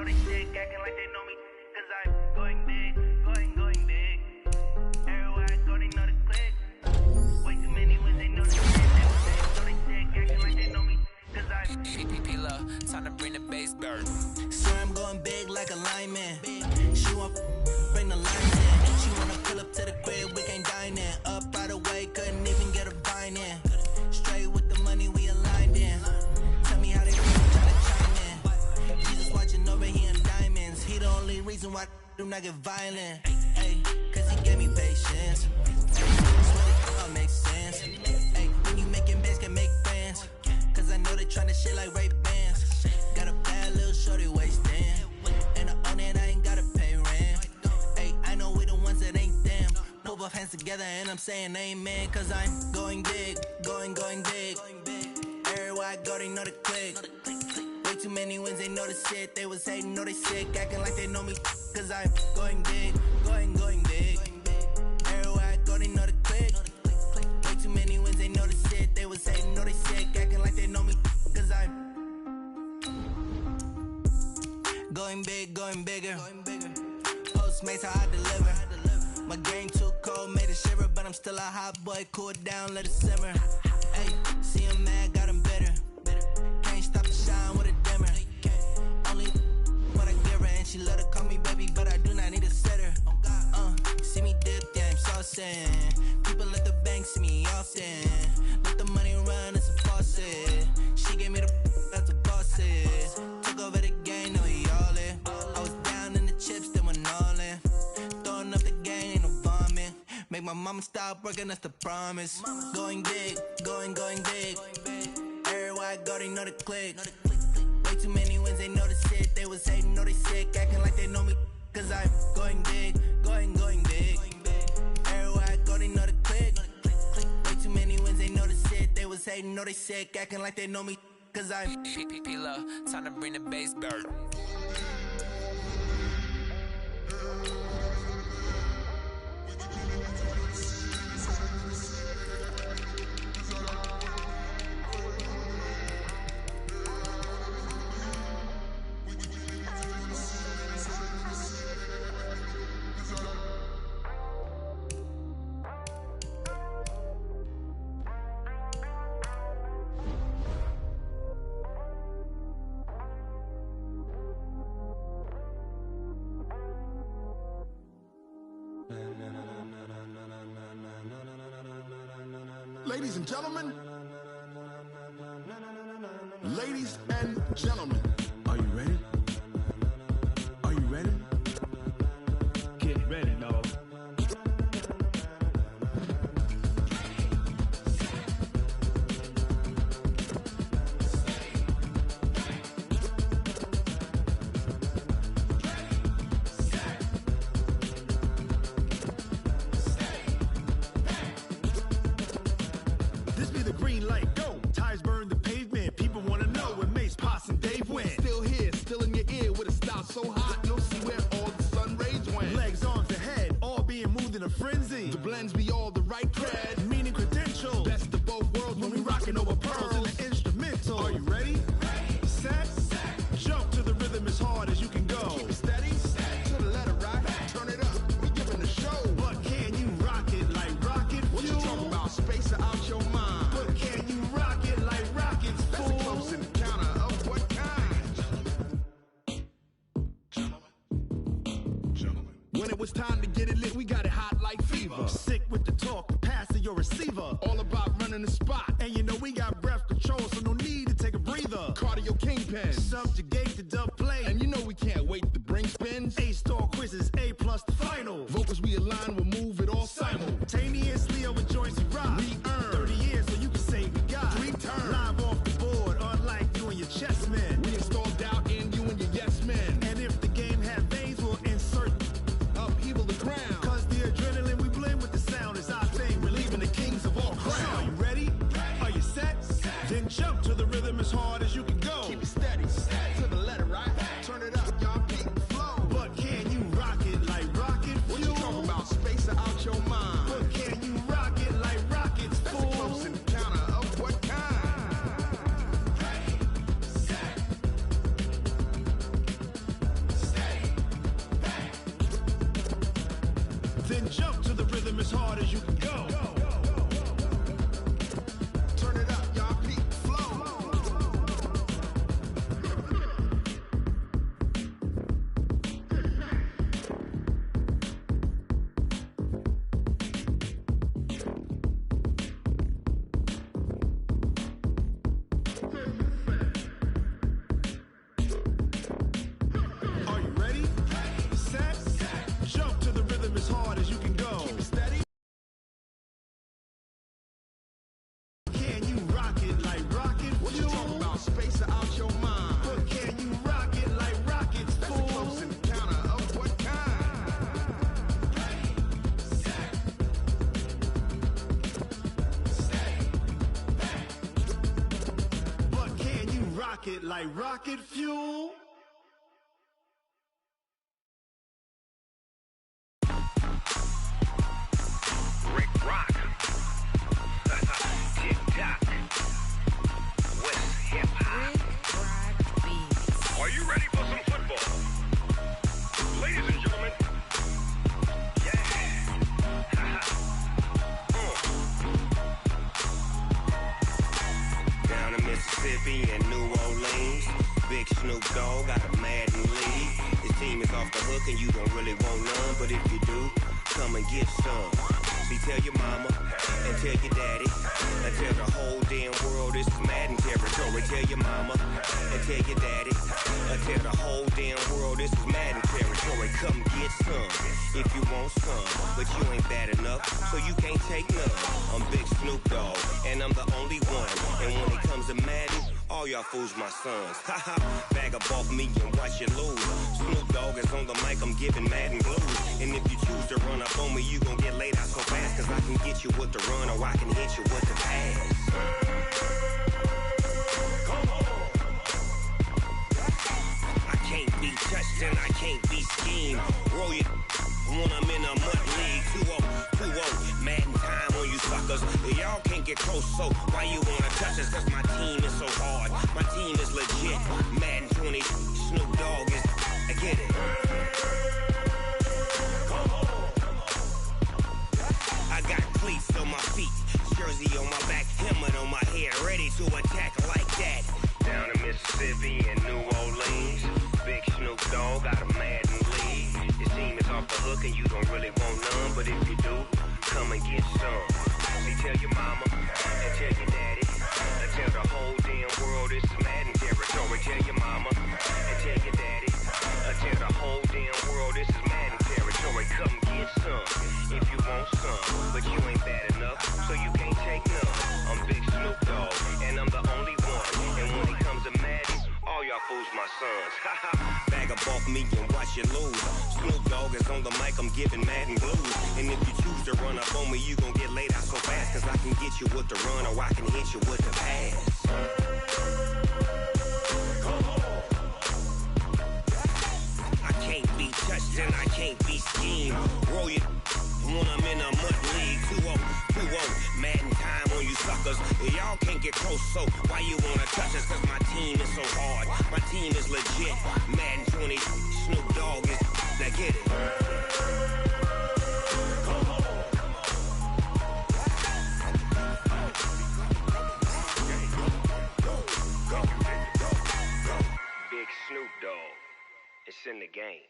they sick, acting like they know me, cause I'm going big, going big. Everywhere I go, they know the click. Way too many wins, they know the shit. So they sick, acting like they know me, cause I'm PPP love, time to bring the bass bird. So I'm going big like a lineman. She want bring the lines in. She wanna pull up to the crib, we can't dine in. Up right away, couldn't even get a vine in. Straight with the money we aligned in. Tell me how they really try to chime in. Jesus watching over here in diamonds. He the only reason why I do not get violent. Ay, cause he gave me patience. Swear it all makes sense. Ay, when you making bands, can make friends. Cause I know they tryna shit like Ray Bans. Got a bad little shorty wasting. And I own it, I ain't gotta pay rent. Ay, I know we the ones that ain't them. Pull both hands together and I'm saying amen. Cause I'm going big, going big. Everywhere I go, they know the click. Way too many wins, they know the shit. They was hating, know they sick, acting like they know me. Cause I'm going big, going big. Everywhere I go, they know the click. Way too many wins, they know the shit. They was hating, know they sick, acting like they know me. Cause I'm going big, going bigger. Postmates, how I deliver. My game too cold, made it shiver. But I'm still a hot boy, cool it down, let it simmer. Hey, see him mad, got him bitter. Can't stop the shine with a dimmer. Only what I give her, and she love to call me baby, but I do not need a sitter. See me dip, yeah, I'm saucing. People at the bank see me often. Let the money run, it's a faucet. She gave me the that's a boss it. Took over the game, now we all in. I was down in the chips, then went all in. Throwing up the game, ain't no vomit. Make my mama stop working, that's the promise. Going big, going big. Everywhere I go, they know the click. Way too many wins, they know the shit. They was hating, know they sick, acting like they know me. Cause I'm going big, going big. Everywhere I go, they know the click. Way too many wins, they know the shit. They was hating, know they sick, acting like they know me. Cause I'm PPP love, time to bring the bass bird. Ladies and gentlemen, ladies and gentlemen, are you ready? Are you ready? Get ready, dog. This be the green light, go. Tires burn the pavement. People wanna know where Mace, Poss, and Dave went. Still here, still in your ear with a style so hot, you'll see where all the sun rays went. Legs, arms, and head, all being moved in a frenzy. The blends be all the right cred, meaning credentials. Best of both worlds when we rockin' over pearls in the instrumental. Are you ready? Set, jump to the rhythm as hard as you can go. Keep it steady, to the letter right. Turn it up, we giving the show. But can you rock it like rocket fuel? What you talking about? Space or out your mind? But can you rock it like rockets, fool? That's a close encounter of what kind? Gentlemen. When it was time to get it lit, we got it hot like fever. Sick with the talk, the pass to your receiver. All about running the spot. And you know we got breath control, so no need to take a breather. Cardio kingpin, subjugate the dub play. And you know we can't wait to bring spins. A-star quizzes, A+ the final. Vocals we align, we'll move it all simultaneously over joints we rock. We earn 30 years, so you can say we got 3 turns. Live off the board, unlike you and your chess men. We install doubt in you and your yes men. And if the game had veins, we'll insert upheaval the ground. Cause the adrenaline we blend with the sound is our thing, relieving the kings of all crowns. So are you ready? Are you set? Then jump to the rhythm as hard as you can go. Keep it steady, to the letter right. Turn it up, y'all. rocket like rocket fuel. Rick Rock. TikTok. West Hip Hop. Are you ready for some football? Ladies and gentlemen. Yeah. Down in Mississippi and New Orleans, Big Snoop Dogg got a Madden lead. His team is off the hook and you don't really want none, but if you do, come and get some. See, tell your mama and tell your daddy and tell the whole damn world this is Madden territory. Tell your mama and tell your daddy and tell the whole damn world this is Madden territory. Come get some if you want some, but you ain't bad enough, so you can't take none. I'm Big Snoop Dogg and I'm the only one, and when it comes to Madden, all y'all fools my sons. Haha, bag up off me and watch you lose. Snoop Dogg is on the mic, I'm giving Madden blues. And if you choose to run up on me, you gon' get laid out so fast, cause I can get you with the run or I can hit you with the pass. Come on. I can't be touched and I can't be schemed. Roll you when I'm in a mud league. 2-0, Madden time on you suckers. Y'all can't get close, so why you wanna touch us? Cause my team is so hard, my team is legit. Madden 20, Snoop Dogg is, I get it. Come on. I got cleats on my feet, jersey on my back, helmet on my head, ready to attack like that. Down in Mississippi and New Orleans, Big Snoop Dogg got a Madden lead. His team is off the hook and you don't really want none, but if you do, come and get some. See, tell your mama and tell your daddy and tell the whole damn world this is Madden territory. Tell your mama and tell your daddy and tell the whole damn world this is Madden territory. Come get some if you want some, but you ain't bad enough, so you can't take none. I'm Big Snoop Dogg and I'm the only one, and when it comes to Madden, all y'all fools my sons. Haha, bag up off me and watch you lose. Snoop Dogg is on the mic, I'm giving Madden blues. And if you choose to run up on me, you gon' get laid out so fast, cause I can get you with the run or I can hit you with the pass. Come on. I can't be touched and I can't be schemed. Roll you when I'm in a mud league. 2-0, Madden time on you suckers. Y'all can't get close, so why you wanna touch us? Cause my team is so hard, my team is legit. Madden 20, Snoop Dogg is, now get it. Come on. Big Snoop Dogg, it's in the game.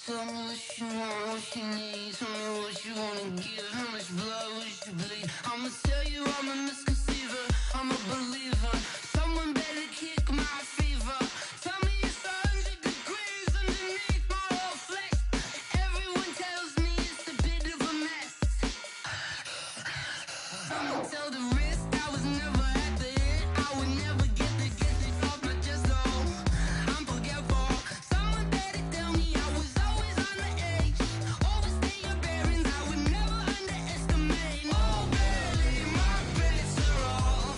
Tell me what you want, what you need. Tell me what you wanna give. How much blood would you bleed? I'ma tell you I'm a misconceiver, I'm a believer. Someone better kick my fever. Tell me it's 100 degrees underneath my whole flesh. Everyone tells me it's a bit of a mess. I'ma tell the risk I was never at the end. I would never get it off my chest though. I'm forgetful. Someone better tell me I was always on the edge. Overstay your bearings, I would never underestimate. Oh baby, my bets are off.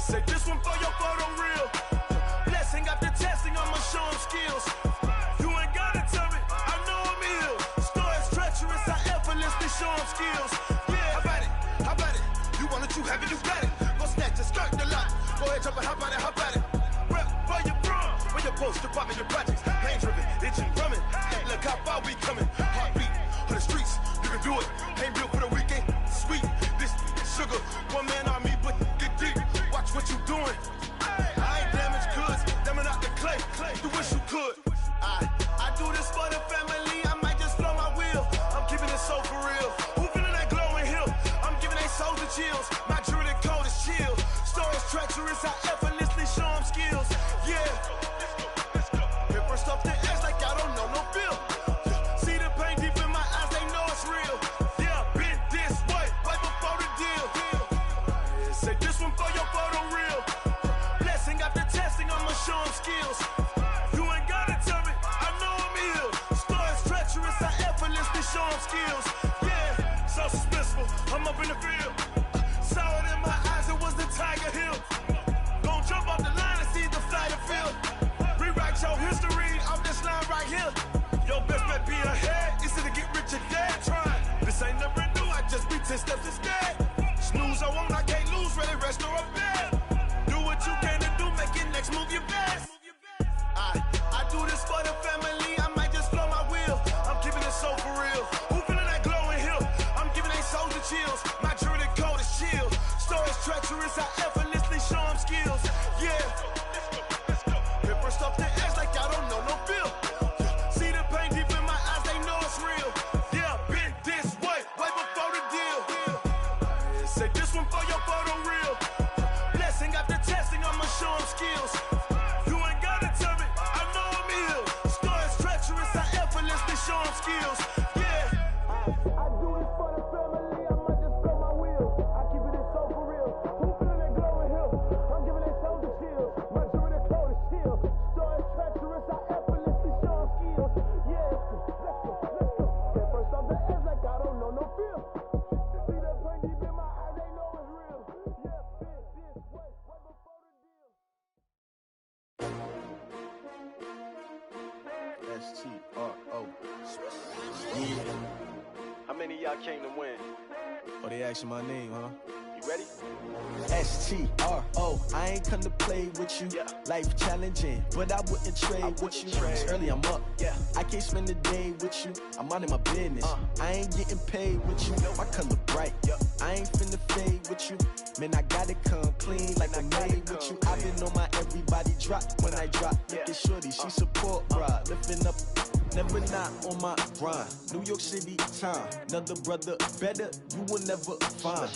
Say this one for your photo reel. Blessing after testing, I'ma show them skills. You ain't gotta tell me, I know I'm ill. Stories treacherous, I effortlessly show them skills. Yeah, how about it? You want it, you have it, you got it. Go snatch it, skirt the lot. Go ahead, jump it, how about it? Rep for your bro, where your post, department, your projects. Pain driven, itching, drumming. Hey, look how far we coming. Heartbeat on the streets, you can do it. Ain't built for the weekend, sweet. This sugar, one man army, but get deep. Watch what you doing. I ain't damaged goods, damn out the clay. You wish you could. I do this for the family. I might just blow my wheel. I'm keeping it so for real. Who feeling that glowing hill? I'm giving they souls the chills. My druidic code is chill. Stories treacherous, I effortlessly show them skills. Yeah. Hit first off the edge like I don't know no feel. See the pain deep in my eyes, they know it's real. Yeah, been this way, right before the deal. Say this one for your photo reel. Blessing after testing, I'ma show them skills. You ain't gotta tell me, I know I'm ill. Stories treacherous, I effortlessly show them skills. Yeah, so suspenseful, I'm up in the field. Saw it in my eyes, it was the Tiger Hill. Gon' jump off the line and see the flight of field. Rewrite your history off this line right here. Your best bet be ahead, easy to get rich or dead. Try, this ain't never new, I just be 10 steps instead. Snooze, I won't, I can't lose, ready, rest or a bed. Do what you can to do, make it next move your best. I do this for the family, I might just blow my wheel. I'm keeping it so for real. Who feeling that glowing hill? I'm giving they souls the chills. My druidic code is chill. Stories treacherous, I effortlessly show them skills. Yeah. Hit first off the edge like I don't know no feel. See the pain deep in my eyes, they know it's real. Yeah, been this way, way before the deal. Say this one for your photo reel. Blessing after testing, I'ma show them skills. You ain't gotta tell me, I know I'm ill. Stories treacherous, I effortlessly show them skills. Yeah. I do this for the family, I might just blow my wheel. I keep it so for real. Who feeling that glowing hill? I'm giving they souls the chills. My druidic code is chill. Stories treacherous, I effortlessly show them skills. Yeah, let's go. Get first off the edge like I don't know no feel. See that pain deep in my eyes, they know it's real. Yeah, been this way, way before the deal. S-T-R-O. Yeah. How many of y'all came to win? Oh, they asking my name, huh? You ready? S-T-R-O. I ain't come to play with you. Yeah. Life challenging, but I wouldn't trade with you. It's early, I'm up. Yeah. I can't spend the day with you. I'm minding my business. I ain't getting paid with you. My color bright. Yeah. I ain't finna fade with you. Man, I gotta come clean like I'm made with you. I've been on my everybody drop when I drop. Look at shorty, she support ride. Lifting up, never not on my grind. New York City time. Another brother better, you will never find.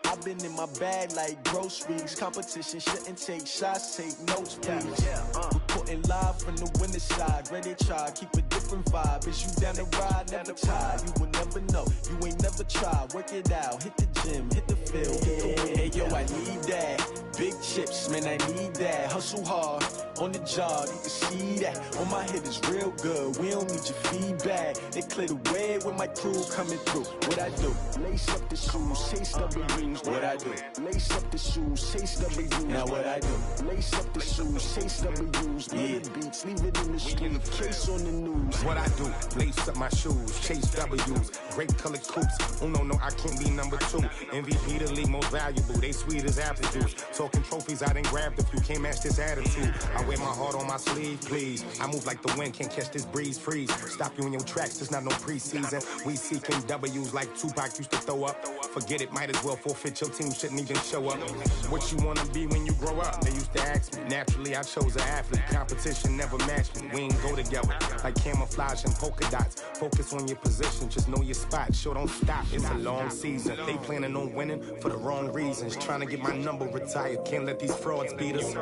I've been in my bag like groceries. Competition shouldn't take shots, take notes, please. Reporting live from the winter side. Ready to try, keep a different vibe. Is you down the ride, never tired. You will never know, you ain't never tried. Work it out, hit the gym, hit the field, hit the wind. Hey yo, I need that. Big chips, man, I need that. Hustle hard, on the job, you can see that. On my head is real good, we don't need your feedback. They clear the way with my crew coming through. What I do? Lace up the shoes, chase W's. What I do? Lace up the shoes, chase W's. Now what I do? Lace up the shoes, chase W's. Yeah. Beats, leave it in the street, case on the news. What I do? Lace up my shoes, chase W's. Great colored coops. Oh no, I can't be number 2. MVP the league most valuable. They sweet as apple juice. Talking trophies, I didn't grab the few. Can't match this attitude. I wear my heart on my sleeve, please. I move like the wind, can't catch this breeze, freeze. Stop you in your tracks, there's not no preseason. We seeking W's like Tupac used to throw up. Forget it, might as well forfeit. Your team shouldn't even show up. What you wanna be when you grow up? They used to ask me. Naturally, I chose an athlete. Competition never matched me. We ain't go together like camouflage and polka dots. Focus on your position, just know your spot. Sure, don't stop. It's a long season. They planning on winning for the wrong reasons. Trying to get my number retired. Can't let these frauds beat us.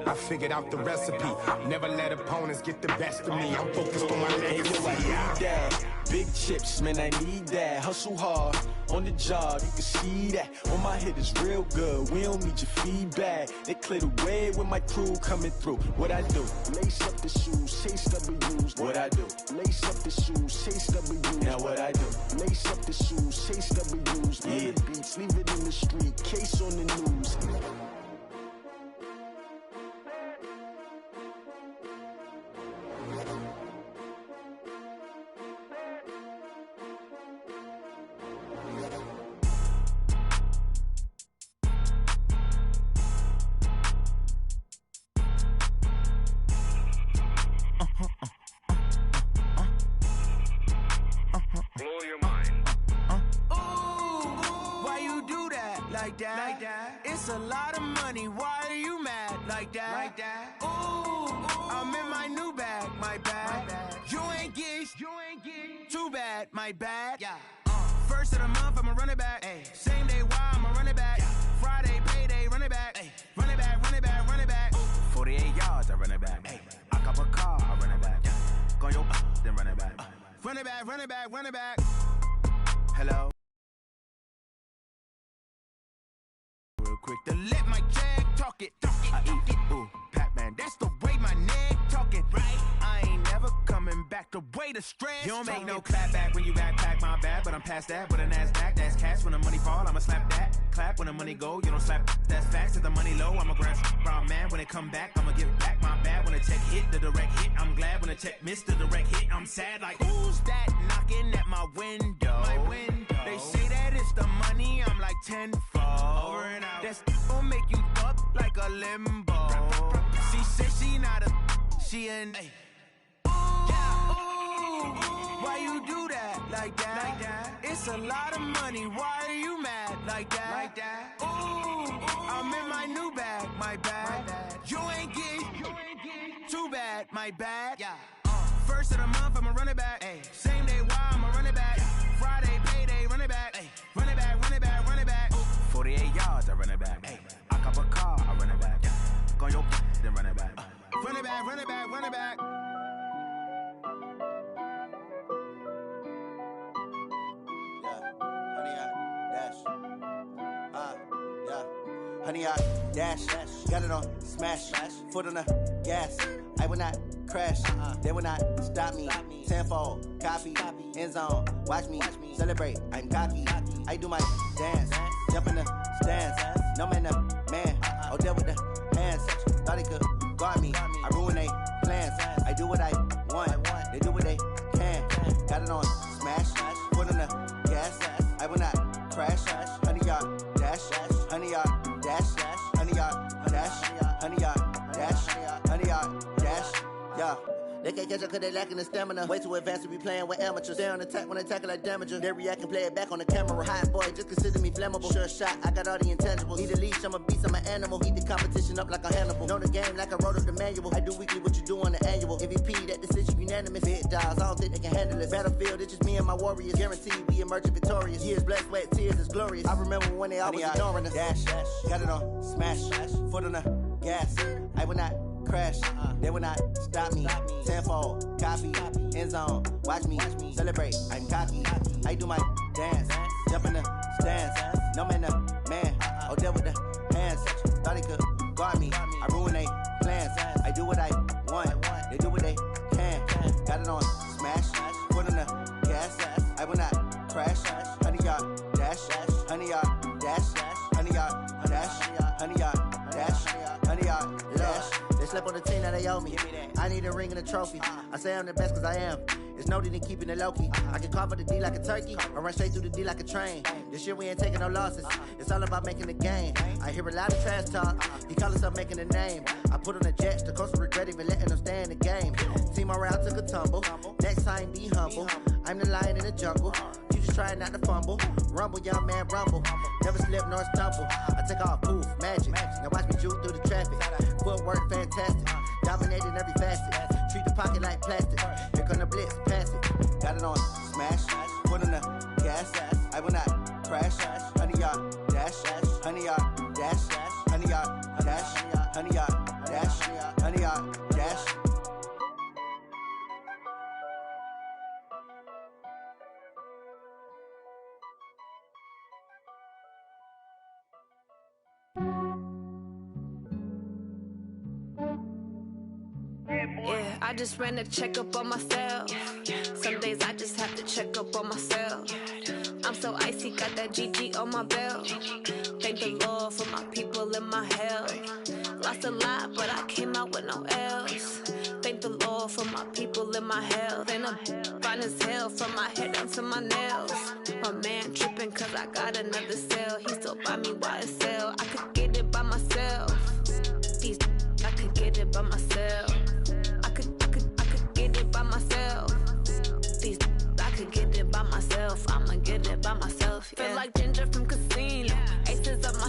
I figured out the recipe. Never let opponents get the best of me. I'm focused on my legacy. Big chips, man, I need that. Hustle hard, on the job, you can see that. On my head is real good, we don't need your feedback. They clear the way with my crew coming through. What I do? Lace up the shoes, chase W's. What I do? Lace up the shoes, chase W's. Now what I do? Lace up the shoes, chase W's. Yeah. Beats, leave it in the street, case on the news. like that. It's a lot of money, why are you mad like that? Ooh, I'm in my new bag, my bad. You ain't get too bad, my bad. First of the month, I'ma run it back. Same day, why I'ma run it back. Friday, payday, run it back. Run it back, run it back, run it back. 48 yards, I run it back. I cop a car, I run it back. Go yo, then run it back. Run it back, run it back, run it back. Hello. Real quick to let my jag talk it. I eat it, ooh, Pac-Man, that's the way my neck talking. Right, I ain't never coming back the way the stress. You don't make no clap back when you backpack, my bad. But I'm past that with a NASDAQ, that's cash. When the money fall, I'ma slap that. Clap when the money go, you don't slap, that's facts. If the money low, I'ma grab brown man. When it come back, I'ma give back my bad. When the check hit, the direct hit, I'm glad. When the check missed the direct hit, I'm sad like, who's that knocking at my window? My window. They say that it's the money, I'm like tenfold. Over and out. That's gon' make you up like a limbo. She said she not a, she an why you do that like that? It's a lot of money, why are you mad like that? Ooh, I'm in my new bag, my bad. You ain't get too bad, my bad. First of the month, I'ma run it back. Same day, why I'ma run it back. Friday, payday, run it back. Run it back, run it back, run it back. 48 yards, I run it back. I cop a car, I run it back. Go yo, then run it back. Run it back, run it back, run it back. Honey, I dash, got it on smash, foot on the gas. I will not crash, they will not stop me. Tenfold, copy, end zone, watch me celebrate. I'm cocky, I do my dance, jump in the stands. No man, the man, oh deal with the hands. Thought he could guard me, I ruin they plans. I do what I want, they do what they can. Got it on smash, foot on the gas. I will not crash, honey, y'all dash, honey, y'all dash, honey, y'all dash, honey, y'all dash, honey, y'all dash, yeah. They can't catch up cause they lacking the stamina. Way too advanced to be playing with amateurs. Stay on attack when they tackle like damager. They react and play it back on the camera. Hot boy, just consider me flammable. Sure shot, I got all the intangibles. Need a leash, I'm a beast, I'm an animal. Heat the competition up like a Hannibal. Know the game like I wrote up the manual. I do weekly what you do on the annual. MVP, that decision unanimous. Hit dials, I don't think they can handle it. Battlefield, it's just me and my warriors. Guaranteed we emerging victorious. Years, blood, sweat, tears, it's glorious. I remember when they always ignoring us. Dash, got it on smash, foot on the gas. I will not crash, they will not stop me. Tenfold, copy, end zone, watch me celebrate. I'm cocky, I do my dance, jump in the stands. No man, the man, oh deal with the hands. Thought he could guard me, I ruin they plans. I do what I want, they do what they can. Got it on smash, foot on the gas. I will not crash, honey, y'all dash, honey, y'all dash, honey, y'all dash, honey, y'all dash, honey, y'all dash. They slept on the team that they owe me. I need a ring and a trophy. I say I'm the best cause I am. It's no need in keeping it low-key. I can carve for the D like a turkey or run straight through the D like a train. This year we ain't taking no losses. It's all about making the game. I hear a lot of trash talk. He call himself making a name. I put on the jets. The coach will regret even letting them stay in the game. Team morale took a tumble. Next time be humble. I'm the lion in the jungle. You just trying not to fumble. Rumble, young man, rumble. Never slip nor stumble. I take off, poof, magic. Now watch me juke through the traffic. Footwork fantastic. Dominating every facet. Treat the pocket like plastic. Here come the blitz, pass it. Got it on smash, foot on the gas. I will not crash. Honey, y'all dash, honey, y'all dash, honey, y'all dash, honey, y'all dash, honey, y'all dash. Yeah, I just ran a checkup on myself. Some days I just have to check up on myself. I'm so icy, got that GG on my belt. Thank the Lord for my people and my health. Lost a lot, but I came out with no L's. Thank the Lord for my people and my health. And I'm fine as hell from my head down to my nails. My man tripping cause I got another cell. He still buy me YSL. I could get it by myself. These I could get it by myself. I could get it by myself. These I could get it by myself. I'ma get it by myself. Yeah. Feel like Ginger from Casino. Aces up my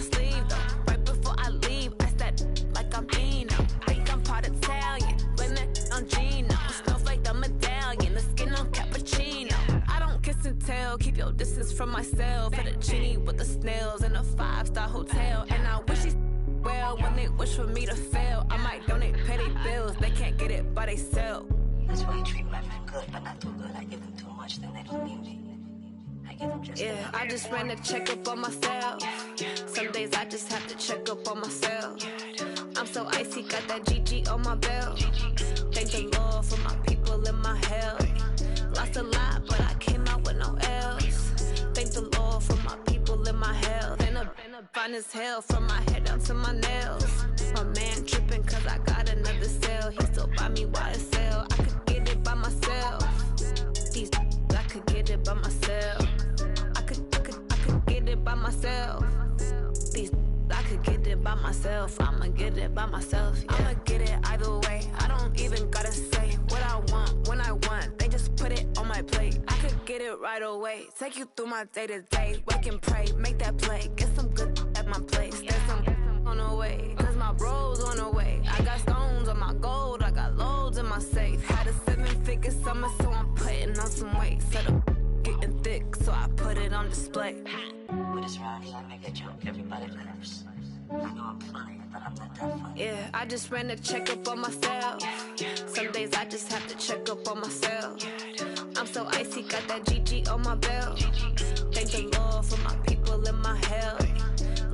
from myself. At a genie with the snails in a 5-star hotel. And I wish these well when they wish for me to fail. I might donate petty bills, they can't get it by themselves. That's why you treat women good, but not too good. I give them too much, then they don't need me. I give them just yeah, I just ran a checkup on myself. Some days I just have to check up on myself. I'm so icy, got that GG on my belt. Thank the Lord for my people in my health. Lost a lot, but I came out with no L's. Thank the Lord for my people in my health. And a fine as hell from my head down to my nails. My man tripping cause I got another cell. He still buy me YSL. I could get it by myself. These I could get it by myself. I could get it by myself. These I could get it by myself. I'ma get it by myself. Yeah. I'ma get it either way. I don't even gotta say what I want when I want. They just put it on my plate. I could get it right away. Take you through my day to day. Wake and pray, make that play. Get some good at my place. There's some on the way. Cause my bro's on the way. I got stones on my gold. I got loads in my safe. Had a 7-figure summer, so I'm putting on some weight. Set up getting thick, so I put it on display. With this round here, I make a joke, everybody laughs. I know I'm funny, but I'm not that funny. Yeah, I just ran a checkup on myself. Some days I just have to check up on myself. I'm so icy, got that GG on my belt. Thank the Lord for my people in my health.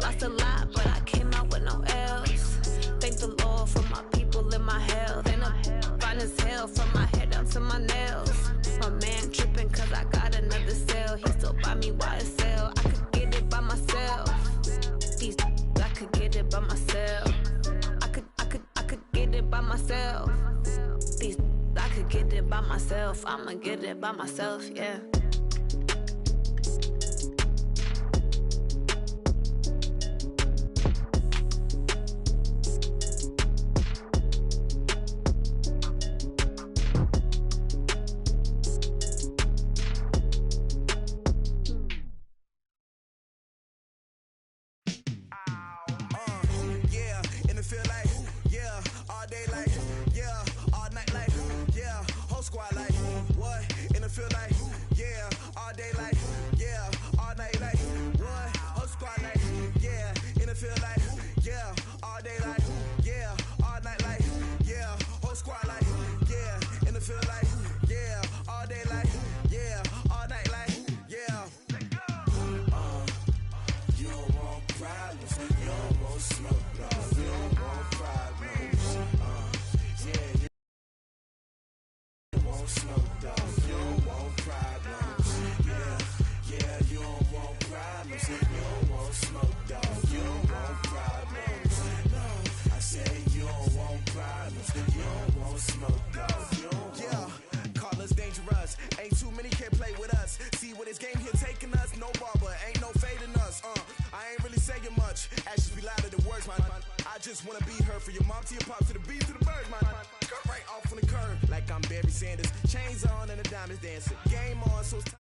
Lost a lot, but I came out with no L's. Thank the Lord for my people in my health. And I'm fine as hell from my head down to my nails. My man tripping cause I got another cell. He still buy me YSL. I could get it by myself. These I could get it by myself. I could get it by myself. These I could get it by myself. I'ma get it by myself, yeah. Just wanna be heard for your mom to your pops to the beat to the birds, man. Cut right off on the curb like I'm Barry Sanders. Chains on and the diamonds dancing. Game on, so it's time.